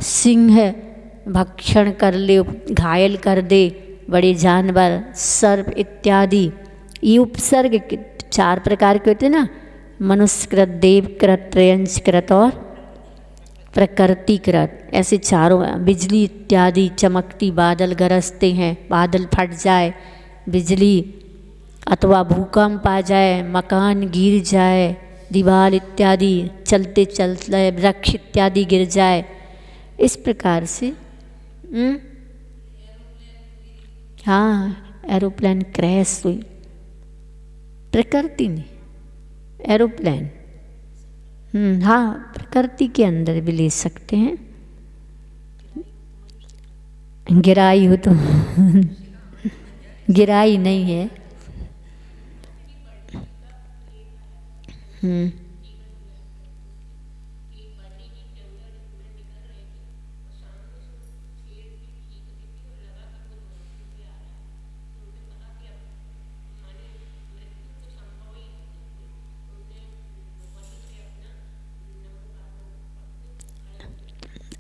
सिंह भक्षण कर ले, घायल कर दे, बड़े जानवर, सर्प इत्यादि। ये उपसर्ग 4 प्रकार के होते हैं ना, मनुष्यकृत, देवकृत, त्रयंशकृत और प्रकृतिकृत। ऐसे चारों, बिजली इत्यादि चमकती, बादल गरजते हैं, बादल फट जाए, बिजली, अथवा भूकंप आ जाए, मकान गिर जाए, दीवार इत्यादि, चलते चलते वृक्ष इत्यादि गिर जाए, इस प्रकार से। हाँ, एरोप्लेन क्रैश हुई, प्रकृति ने एरोप्लेन, हाँ, प्रकृति के अंदर भी ले सकते हैं। गिराई हो तो गिराई नहीं है।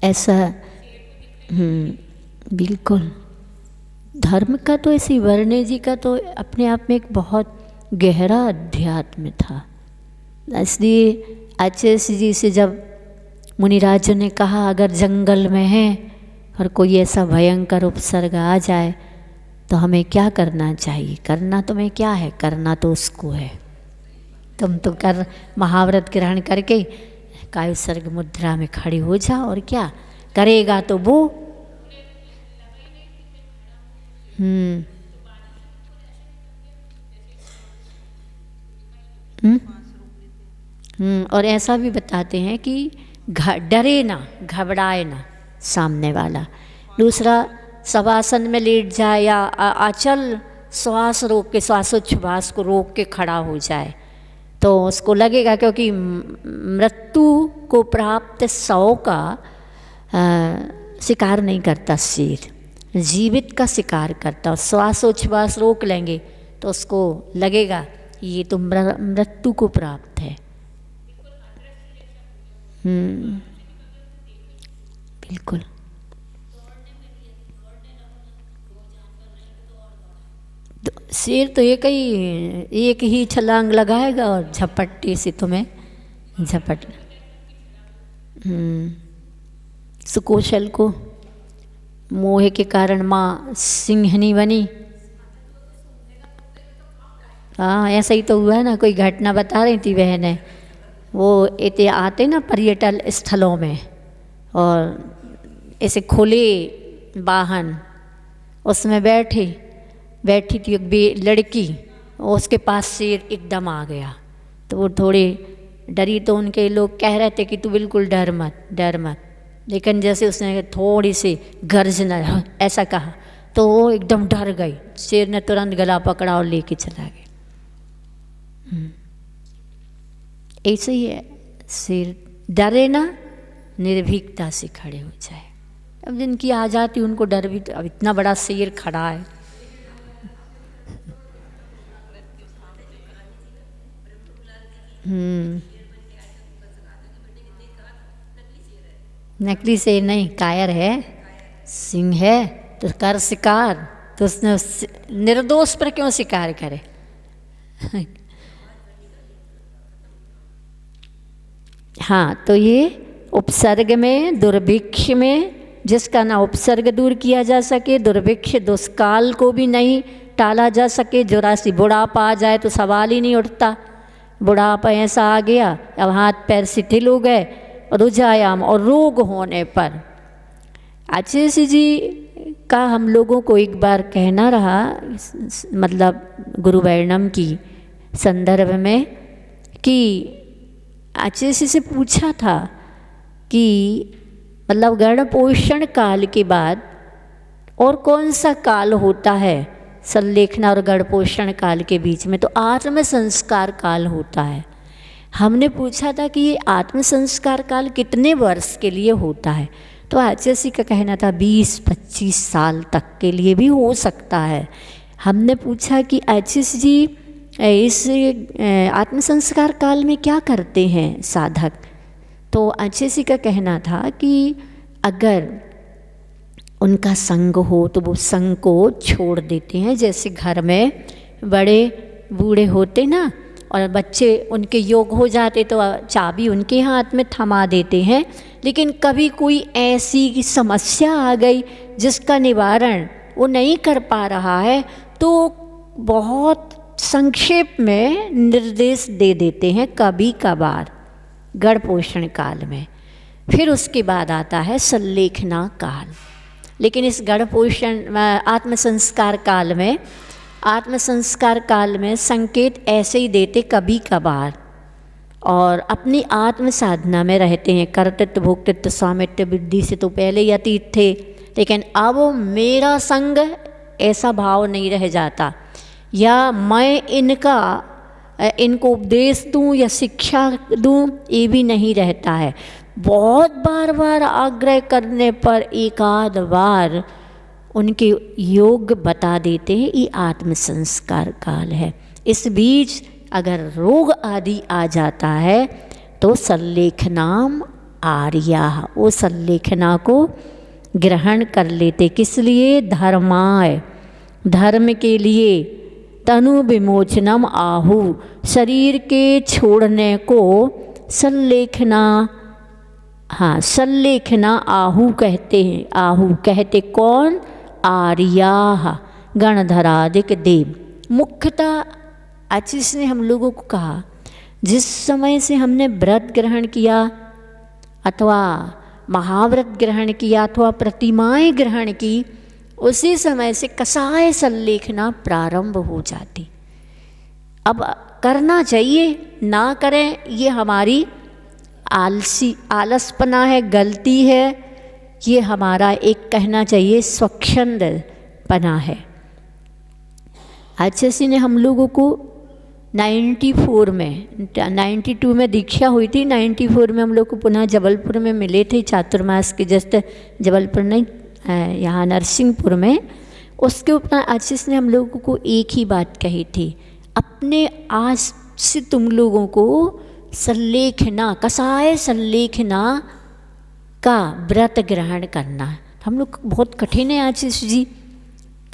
ऐसा बिल्कुल। धर्म का तो ऐसे वर्णे जी का तो अपने आप में एक बहुत गहरा अध्यात्म था। इसलिए आचार्य जी से जब मुनिराजों ने कहा अगर जंगल में है और कोई ऐसा भयंकर उपसर्ग आ जाए तो हमें क्या करना चाहिए? करना तुम्हें क्या है? करना तो उसको है। तुम तो कर महाव्रत ग्रहण करके कायु सर्ग मुद्रा में खड़े हो जाओ, और क्या करेगा तो वो। और ऐसा भी बताते हैं कि डरे ना, घबराए ना सामने वाला। दूसरा, शवासन में लेट जाए या अचल श्वास रोक के, श्वासोच्छ्वास को रोक के खड़ा हो जाए तो उसको लगेगा, क्योंकि मृत्यु को प्राप्त 100 का शिकार नहीं करता शेर, जीवित का शिकार करता। श्वासोच्छ्वास रोक लेंगे तो उसको लगेगा ये तो मृत्यु को प्राप्त है। बिल्कुल। शेर तो एक ही छलांग लगाएगा और झपट्टे से तुम्हें झपट। सुकौशल को मोह के कारण माँ सिंहनी बनी। हाँ, ऐसा ही तो हुआ है ना। कोई घटना बता रही थी बहनें, वो इतने आते ना पर्यटन स्थलों में, और ऐसे खुले वाहन उसमें बैठी थी एक लड़की, और उसके पास शेर एकदम आ गया। तो वो थोड़ी डरी, तो उनके लोग कह रहे थे कि तू बिल्कुल डर मत। लेकिन जैसे उसने थोड़ी सी गर्जना ऐसा कहा तो वो एकदम डर गई। शेर ने तुरंत गला पकड़ा और लेके चला गया। ऐसे ही है, शेर डरे ना, निर्भीकता से खड़े हो जाए। अब जिनकी आ जाती उनको डर भी, अब इतना बड़ा शेर खड़ा है। नकली शेर नहीं, कायर है, सिंह है तो कर शिकार, तो उसने निर्दोष पर क्यों शिकार करे। हाँ, तो ये उपसर्ग में, दुर्भिक्ष में, जिसका ना उपसर्ग दूर किया जा सके, दुर्भिक्ष दुष्काल को भी नहीं टाला जा सके। जोरासी बुढ़ापा आ जाए तो सवाल ही नहीं उठता। बुढ़ापा ऐसा आ गया, अब हाथ पैर शिथिल हो गए, रुझायाम और रोग होने पर। आचार्य जी का हम लोगों को एक बार कहना रहा, मतलब गुरु वर्णम की संदर्भ में, कि आचार्य से पूछा था कि मतलब गण पोषण काल के बाद और कौन सा काल होता है संलेखना और गण पोषण काल के बीच में। तो आत्म संस्कार काल होता है। हमने पूछा था कि ये आत्म संस्कार काल कितने वर्ष के लिए होता है। तो आचार्य का कहना था 20-25 साल तक के लिए भी हो सकता है। हमने पूछा कि आचार्य जी इस आत्म संस्कार काल में क्या करते हैं साधक। तो आचार्य का कहना था कि अगर उनका संग हो तो वो संग को छोड़ देते हैं। जैसे घर में बड़े बूढ़े होते ना, और बच्चे उनके योग हो जाते तो चाबी उनके हाथ में थमा देते हैं। लेकिन कभी कोई ऐसी समस्या आ गई जिसका निवारण वो नहीं कर पा रहा है, तो बहुत संक्षेप में निर्देश दे देते हैं कभी कभार गण पोषण काल में। फिर उसके बाद आता है संलेखना काल। लेकिन इस गण पोषण आत्म संस्कार काल में संकेत ऐसे ही देते कभी कभार, और अपनी आत्म साधना में रहते हैं। कर्तृत्व भोक्तृत्व स्वामित्व बुद्धि से तो पहले ही अतीत थे, लेकिन अब मेरा संग ऐसा भाव नहीं रह जाता, या मैं इनको उपदेश दूं या शिक्षा दूं, ये भी नहीं रहता है। बहुत बार आग्रह करने पर एक आध बार उनके योग बता देते हैं। ये आत्म संस्कार काल है। इस बीच अगर रोग आदि आ जाता है तो संलेखनाम आर्या, वो संलेखना को ग्रहण कर लेते। किस लिए? धर्माय, धर्म के लिए। तनु विमोचनम आहु, शरीर के छोड़ने को संलेखना, हाँ संलेखना आहु कहते हैं। आहु कहते कौन? आर्या गणधरादिक देव। मुख्यतः आचार्य ने हम लोगों को कहा, जिस समय से हमने व्रत ग्रहण किया अथवा महाव्रत ग्रहण किया अथवा प्रतिमाएं ग्रहण की, उसी समय से कसाय संलेखना प्रारंभ हो जाती। अब करना चाहिए, ना करें ये हमारी आलसपना है, गलती है, ये हमारा एक कहना चाहिए स्वच्छंदपना है। आचार्य ने हम लोगों को 92 में दीक्षा हुई थी। 94 में हम लोग को पुनः जबलपुर में मिले थे, चातुर्मास के जस्ट जबलपुर नहीं, यहाँ नरसिंहपुर में। उसके ऊपर आचार्य ने हम लोगों को एक ही बात कही थी, अपने आज से तुम लोगों को संलेखना, कसाय संलेखना का व्रत ग्रहण करना। हम लोग बहुत कठिन है आचार्य जी,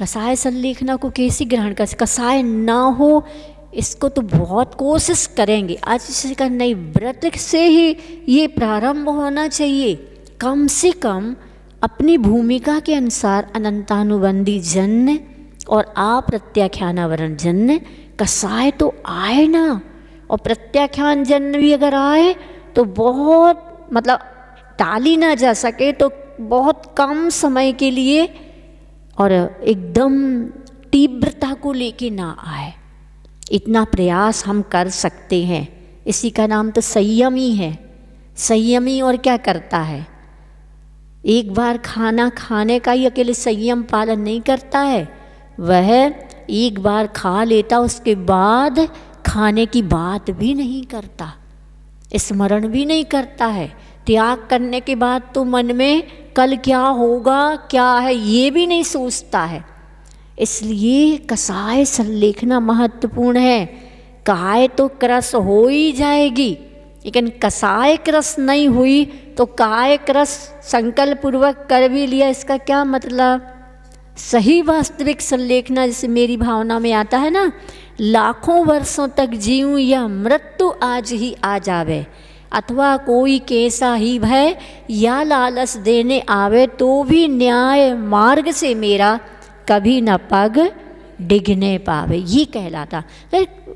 कसाय संलेखना को कैसे ग्रहण कर, कसाय ना हो इसको तो बहुत कोशिश करेंगे। आचार्य का नहीं, व्रत से ही ये प्रारंभ होना चाहिए। कम से कम अपनी भूमिका के अनुसार अनंतानुबंधी जन्य और अप्रत्याख्यानावरण जन्य कसाय तो आए ना, और प्रत्याख्यान जन्य भी अगर आए तो बहुत मतलब टाली ना जा सके तो बहुत कम समय के लिए और एकदम तीव्रता को लेके ना आए, इतना प्रयास हम कर सकते हैं। इसी का नाम तो संयमी है। संयमी और क्या करता है, एक बार खाना खाने का ही अकेले संयम पालन नहीं करता है, वह एक बार खा लेता उसके बाद खाने की बात भी नहीं करता, स्मरण भी नहीं करता है। त्याग करने के बाद तो मन में कल क्या होगा क्या है ये भी नहीं सोचता है। इसलिए कसाय संलेखना महत्वपूर्ण है। काय तो क्रस हो ही जाएगी, लेकिन कसाय क्रस नहीं हुई तो काय क्रस संकल्प पूर्वक कर भी लिया, इसका क्या मतलब। सही वास्तविक संलेखना जैसे मेरी भावना में आता है ना, लाखों वर्षों तक जीऊं या मृत्यु आज ही आ जावे, अथवा कोई कैसा ही भय या लालच देने आवे, तो भी न्याय मार्ग से मेरा कभी न पग डिगने पावे, ये कहलाता।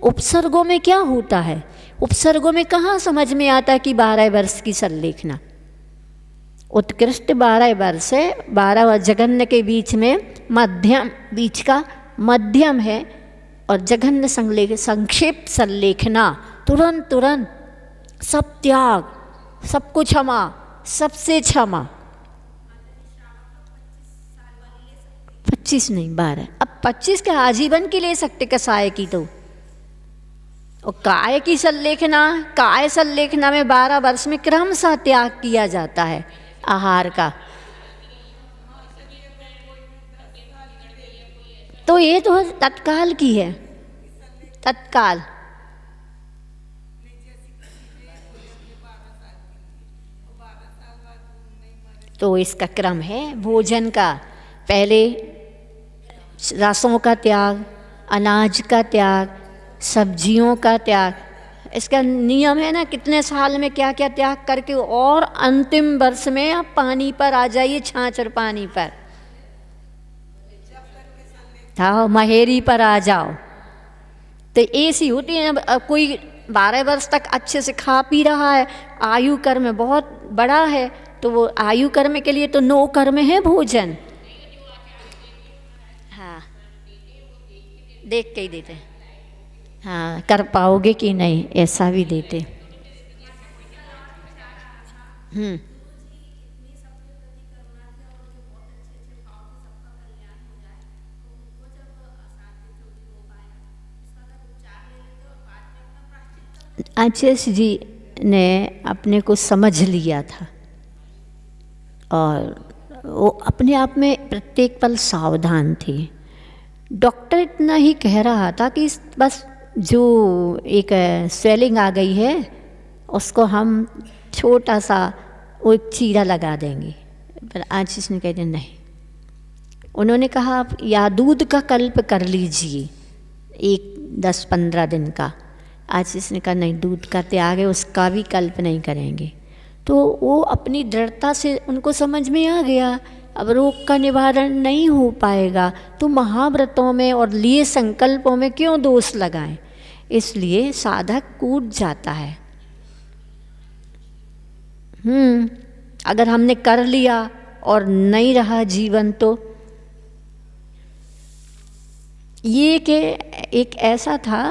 उपसर्गों में क्या होता है, उपसर्गों में कहाँ समझ में आता है कि 12 वर्ष की संलेखना। उत्कृष्ट 12 वर्ष है, 12 जघन्य के बीच में मध्यम, बीच का मध्यम है, और जघन्य संक्षिप्त संलेखना तुरंत तुरंत सब त्याग, सबको क्षमा, सबसे क्षमा। 25 नहीं 12, अब 25 के आजीवन की ले सकते कसाय की तो। और काय की संलेखना, काय संलेखना में 12 वर्ष में क्रमशः त्याग किया जाता है आहार का। तो ये तो तत्काल की है, तत्काल। तो इसका क्रम है भोजन का, पहले रसों का त्याग, अनाज का त्याग, सब्जियों का त्याग, इसका नियम है ना कितने साल में क्या क्या त्याग करके, और अंतिम वर्ष में आप पानी पर आ जाइए, छाछ और पानी पर, हाँ महेरी पर आ जाओ। तो ऐसी होती है ना, कोई 12 वर्ष तक अच्छे से खा पी रहा है, आयु कर्म बहुत बड़ा है, तो वो आयु कर्म के लिए तो 9 कर्म है भोजन। हाँ देख के ही देते, हाँ कर पाओगे कि नहीं ऐसा भी देते। आचार्य जी ने अपने को समझ लिया था, और वो अपने आप में प्रत्येक पल सावधान थे। डॉक्टर इतना ही कह रहा था कि बस जो एक स्वेलिंग आ गई है उसको हम छोटा सा वो एक चीरा लगा देंगे, पर आचार्य ने कह दिया नहीं। उन्होंने कहा आप या दूध का कल्प कर लीजिए, 10-15 दिन का। आचार्य ने कहा नहीं, दूध का त्याग है उसका भी कल्प नहीं करेंगे। तो वो अपनी दृढ़ता से उनको समझ में आ गया, अब रोग का निवारण नहीं हो पाएगा तो महाव्रतों में और लिए संकल्पों में क्यों दोष लगाएं। इसलिए साधक कूद जाता है। अगर हमने कर लिया और नहीं रहा जीवन, तो ये कि एक ऐसा था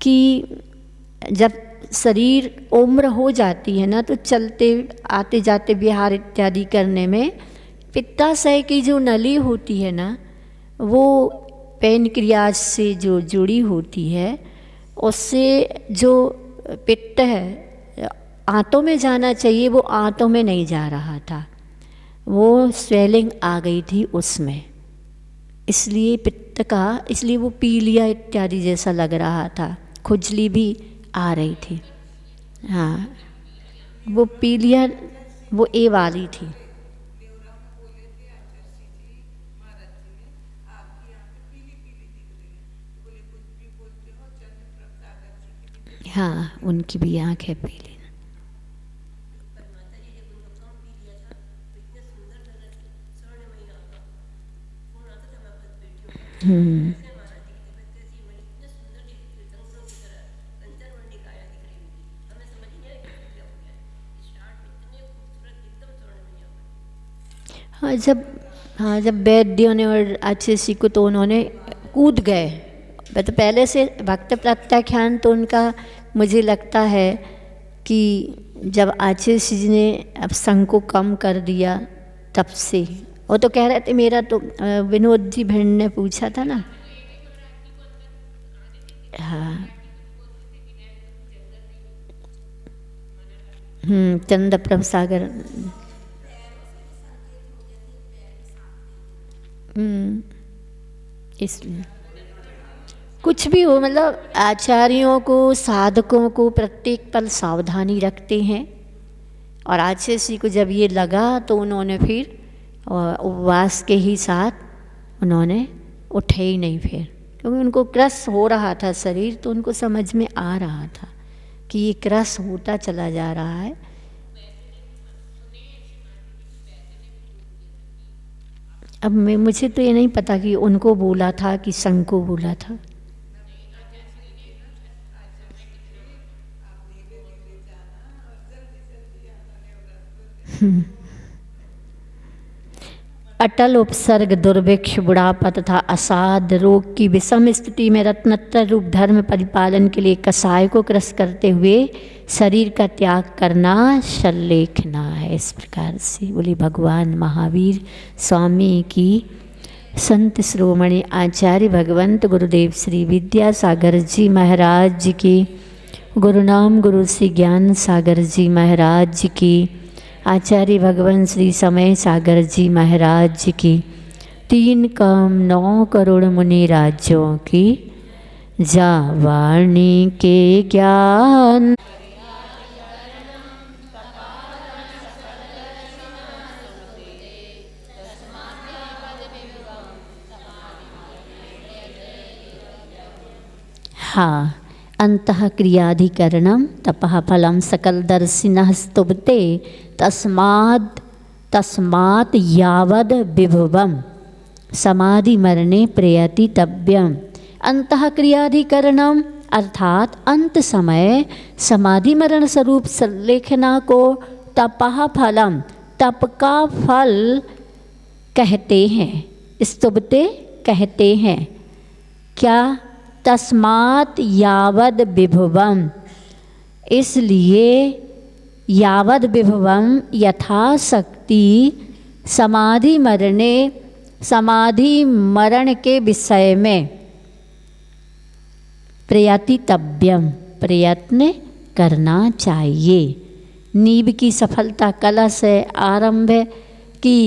कि जब शरीर उम्र हो जाती है ना, तो चलते आते जाते विहार इत्यादि करने में पित्ताशय की जो नली होती है ना, वो पैनक्रियाज से जो जुड़ी होती है, उससे जो पित्त है आंतों में जाना चाहिए वो आंतों में नहीं जा रहा था, वो स्वेलिंग आ गई थी उसमें, इसलिए पित्त का, इसलिए वो पीलिया इत्यादि जैसा लग रहा था, खुजली भी आ रही थी। हाँ वो पीलिया वो ए वाली थी। हाँ उनकी भी आँख है पीली। हाँ जब वैद्यों ने और आचार्य को तो उन्होंने कूद गए। तो पहले से भक्त प्रत्याख्यान तो उनका मुझे लगता है कि जब आचार्य जी ने अब संग को कम कर दिया तब से। वो तो कह रहे थे, मेरा तो विनोद जी भिंड ने पूछा था ना। हाँ चंद्र प्रभ सागर। इसलिए कुछ भी हो, मतलब आचार्यों को साधकों को प्रत्येक पल सावधानी रखते हैं। और आचार्य जी को जब ये लगा तो उन्होंने फिर उपवास के ही साथ उन्होंने उठे ही नहीं फिर, क्योंकि उनको क्रस हो रहा था शरीर, तो उनको समझ में आ रहा था कि ये क्रस होता चला जा रहा है। अब मुझे तो ये नहीं पता कि उनको बोला था कि संघ को बोला था। अटल उपसर्ग दुर्भिक्ष बुढ़ापा तथा असाध रोग की विषम स्थिति में रत्नत्र रूप धर्म परिपालन के लिए कसाय को क्रस करते हुए शरीर का त्याग करना शल्लेखना है। इस प्रकार से बोली भगवान महावीर स्वामी की, संत श्रोमणी आचार्य भगवंत गुरुदेव श्री विद्यासागर जी महाराज जी की, गुरुनाम गुरु श्री ज्ञान सागर जी महाराज जी की, आचार्य भगवान श्री समय सागर जी महाराज जी की, 3 कम 9 करोड़ मुनि राज्यों की, जा वाणी के ज्ञान हाँ अंतः क्रियाधिकरणम तपः फलम सकल दर्शिनः स्तुभते तस्मात् यावद विभवम समाधि मरणे प्रयति तव्यम। अंतः क्रियाधिकरणम अर्थात अंत समय समाधि मरण स्वरूप संलेखना को तपः फलम, तप का फल कहते हैं, स्तुभते कहते हैं। क्या? तस्मात् यावद विभवम, इसलिए यावद विभवम यथाशक्ति समाधि मरणे, समाधि मरण के विषय में प्रयतितव्यम, प्रयत्न करना चाहिए। नीव की सफलता कला से आरंभ की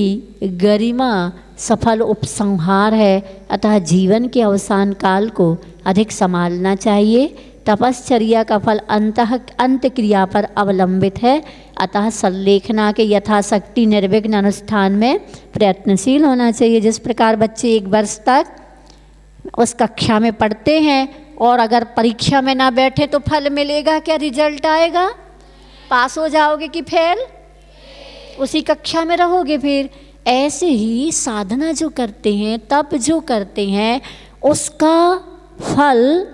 गरिमा सफल उपसंहार है, अतः जीवन के अवसान काल को अधिक संभालना चाहिए। तपश्चर्या का फल अंत क्रिया पर अवलंबित है, अतः संलेखना के यथाशक्ति निर्विघ्न अनुष्ठान में प्रयत्नशील होना चाहिए। जिस प्रकार बच्चे 1 वर्ष तक उस कक्षा में पढ़ते हैं और अगर परीक्षा में ना बैठे तो फल मिलेगा क्या? रिजल्ट आएगा? पास हो जाओगे कि फेल? उसी कक्षा में रहोगे फिर। ऐसे ही साधना जो करते हैं, तप जो करते हैं, उसका फल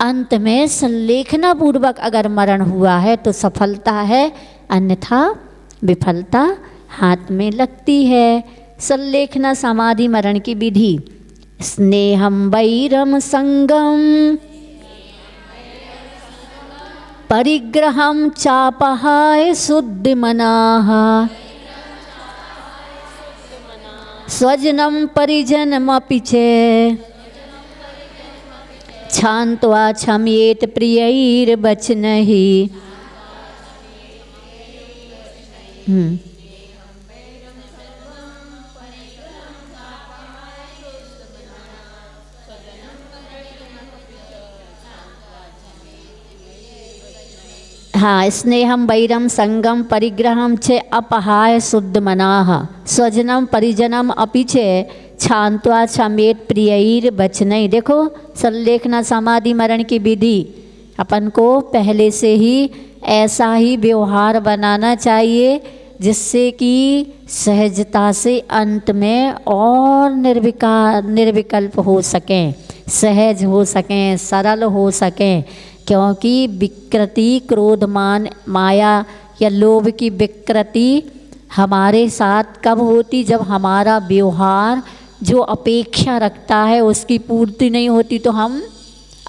अंत में संलेखना पूर्वक अगर मरण हुआ है तो सफलता है, अन्यथा विफलता हाथ में लगती है। संलेखना समाधि मरण की विधि। स्नेहम वैरम संगम परिग्रहम चापहाय शुद्ध मनाः स्वजनम परिजनमपि च क्षान्त्वा क्षम्येत प्रियैर्वचनैः। हाँ, स्नेहम वैरम संगम परिग्रहम च अपहाय शुद्ध मनाः स्वजनम परिजनम अपि च क्षान्त्वा क्षमेत प्रियैर वचनैः। देखो, संलेखना समाधि मरण की विधि अपन को पहले से ही ऐसा ही व्यवहार बनाना चाहिए जिससे कि सहजता से अंत में और निर्विकल्प हो सकें, सहज हो सकें, सरल हो सकें। क्योंकि विकृति, क्रोध, मान, माया या लोभ की विकृति हमारे साथ कब होती? जब हमारा व्यवहार जो अपेक्षा रखता है उसकी पूर्ति नहीं होती तो हम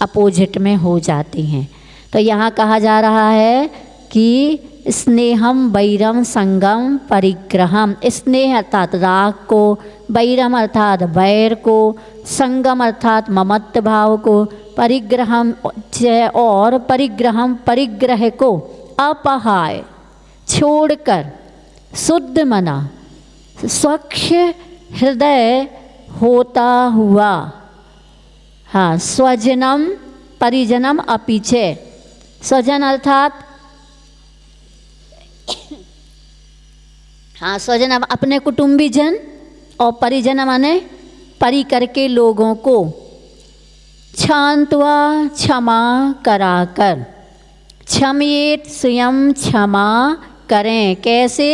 अपोजिट में हो जाते हैं। तो यहाँ कहा जा रहा है कि स्नेहम वैरम संगम परिग्रहम, स्नेह अर्थात राग को, वैरम अर्थात वैर को, संगम अर्थात ममत्व भाव को, परिग्रहम और परिग्रहम परिग्रह को अपहाय छोड़कर शुद्ध मना स्वच्छ हृदय होता हुआ, हाँ, स्वजनम परिजनम अपीछे, स्वजन अर्थात हाँ स्वजन अपने कुटुंबी जन, और परिजन माने परिकर के लोगों को, क्षांत्वा क्षमा कराकर, क्षमयेत स्वयं क्षमा करें, कैसे?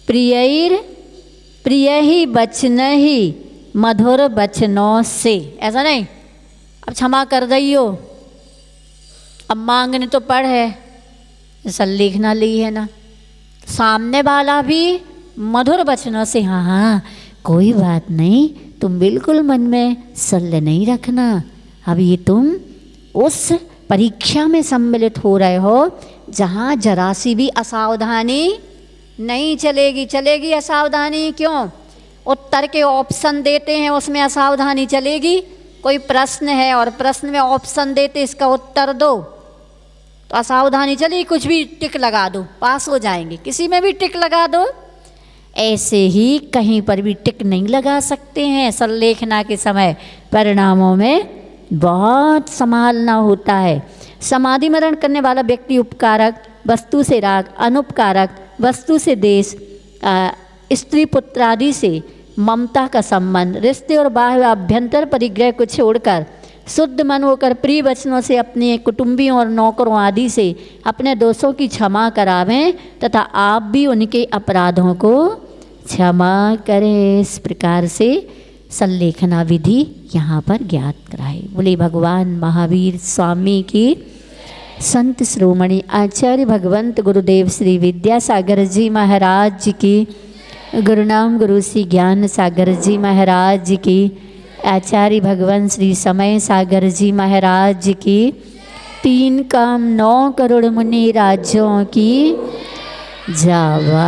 प्रिय ही वचन ही मधुर वचनों से, ऐसा नहीं अब क्षमा कर दियो, अब मांगने तो पड़ है, ऐसा लिखना ली है ना, सामने वाला भी मधुर वचनों से, हाँ हाँ कोई बात नहीं, तुम बिल्कुल मन में सल्ले नहीं रखना, अब ये तुम उस परीक्षा में सम्मिलित हो रहे हो जहाँ जरा सी भी असावधानी नहीं चलेगी। चलेगी असावधानी? क्यों? उत्तर के ऑप्शन देते हैं उसमें असावधानी चलेगी। कोई प्रश्न है और प्रश्न में ऑप्शन देते इसका उत्तर दो तो असावधानी चलेगी, कुछ भी टिक लगा दो पास हो जाएंगे, किसी में भी टिक लगा दो। ऐसे ही कहीं पर भी टिक नहीं लगा सकते हैं। संलेखना के समय परिणामों में बहुत संभालना होता है। समाधि मरण करने वाला व्यक्ति उपकारक वस्तु से राग, अनुपकारक वस्तु से देश, स्त्री पुत्र आदि से ममता का संबंध, रिश्ते और बाह्य अभ्यंतर परिग्रह को छोड़कर शुद्ध मन होकर प्रिय वचनों से अपने कुटुंबियों और नौकरों आदि से अपने दोषों की क्षमा करावें तथा आप भी उनके अपराधों को क्षमा करें। इस प्रकार से संलेखना विधि यहाँ पर ज्ञात कराए। बोले भगवान महावीर स्वामी की, संत श्रोमणी आचार्य भगवंत गुरुदेव श्री विद्यासागर जी महाराज जी की, गुरुनाम गुरु श्री ज्ञान सागर जी महाराज जी की, आचार्य भगवान श्री समय सागर जी महाराज जी की, 3 काम 9 करोड़ मुनि राज्यों की जावा।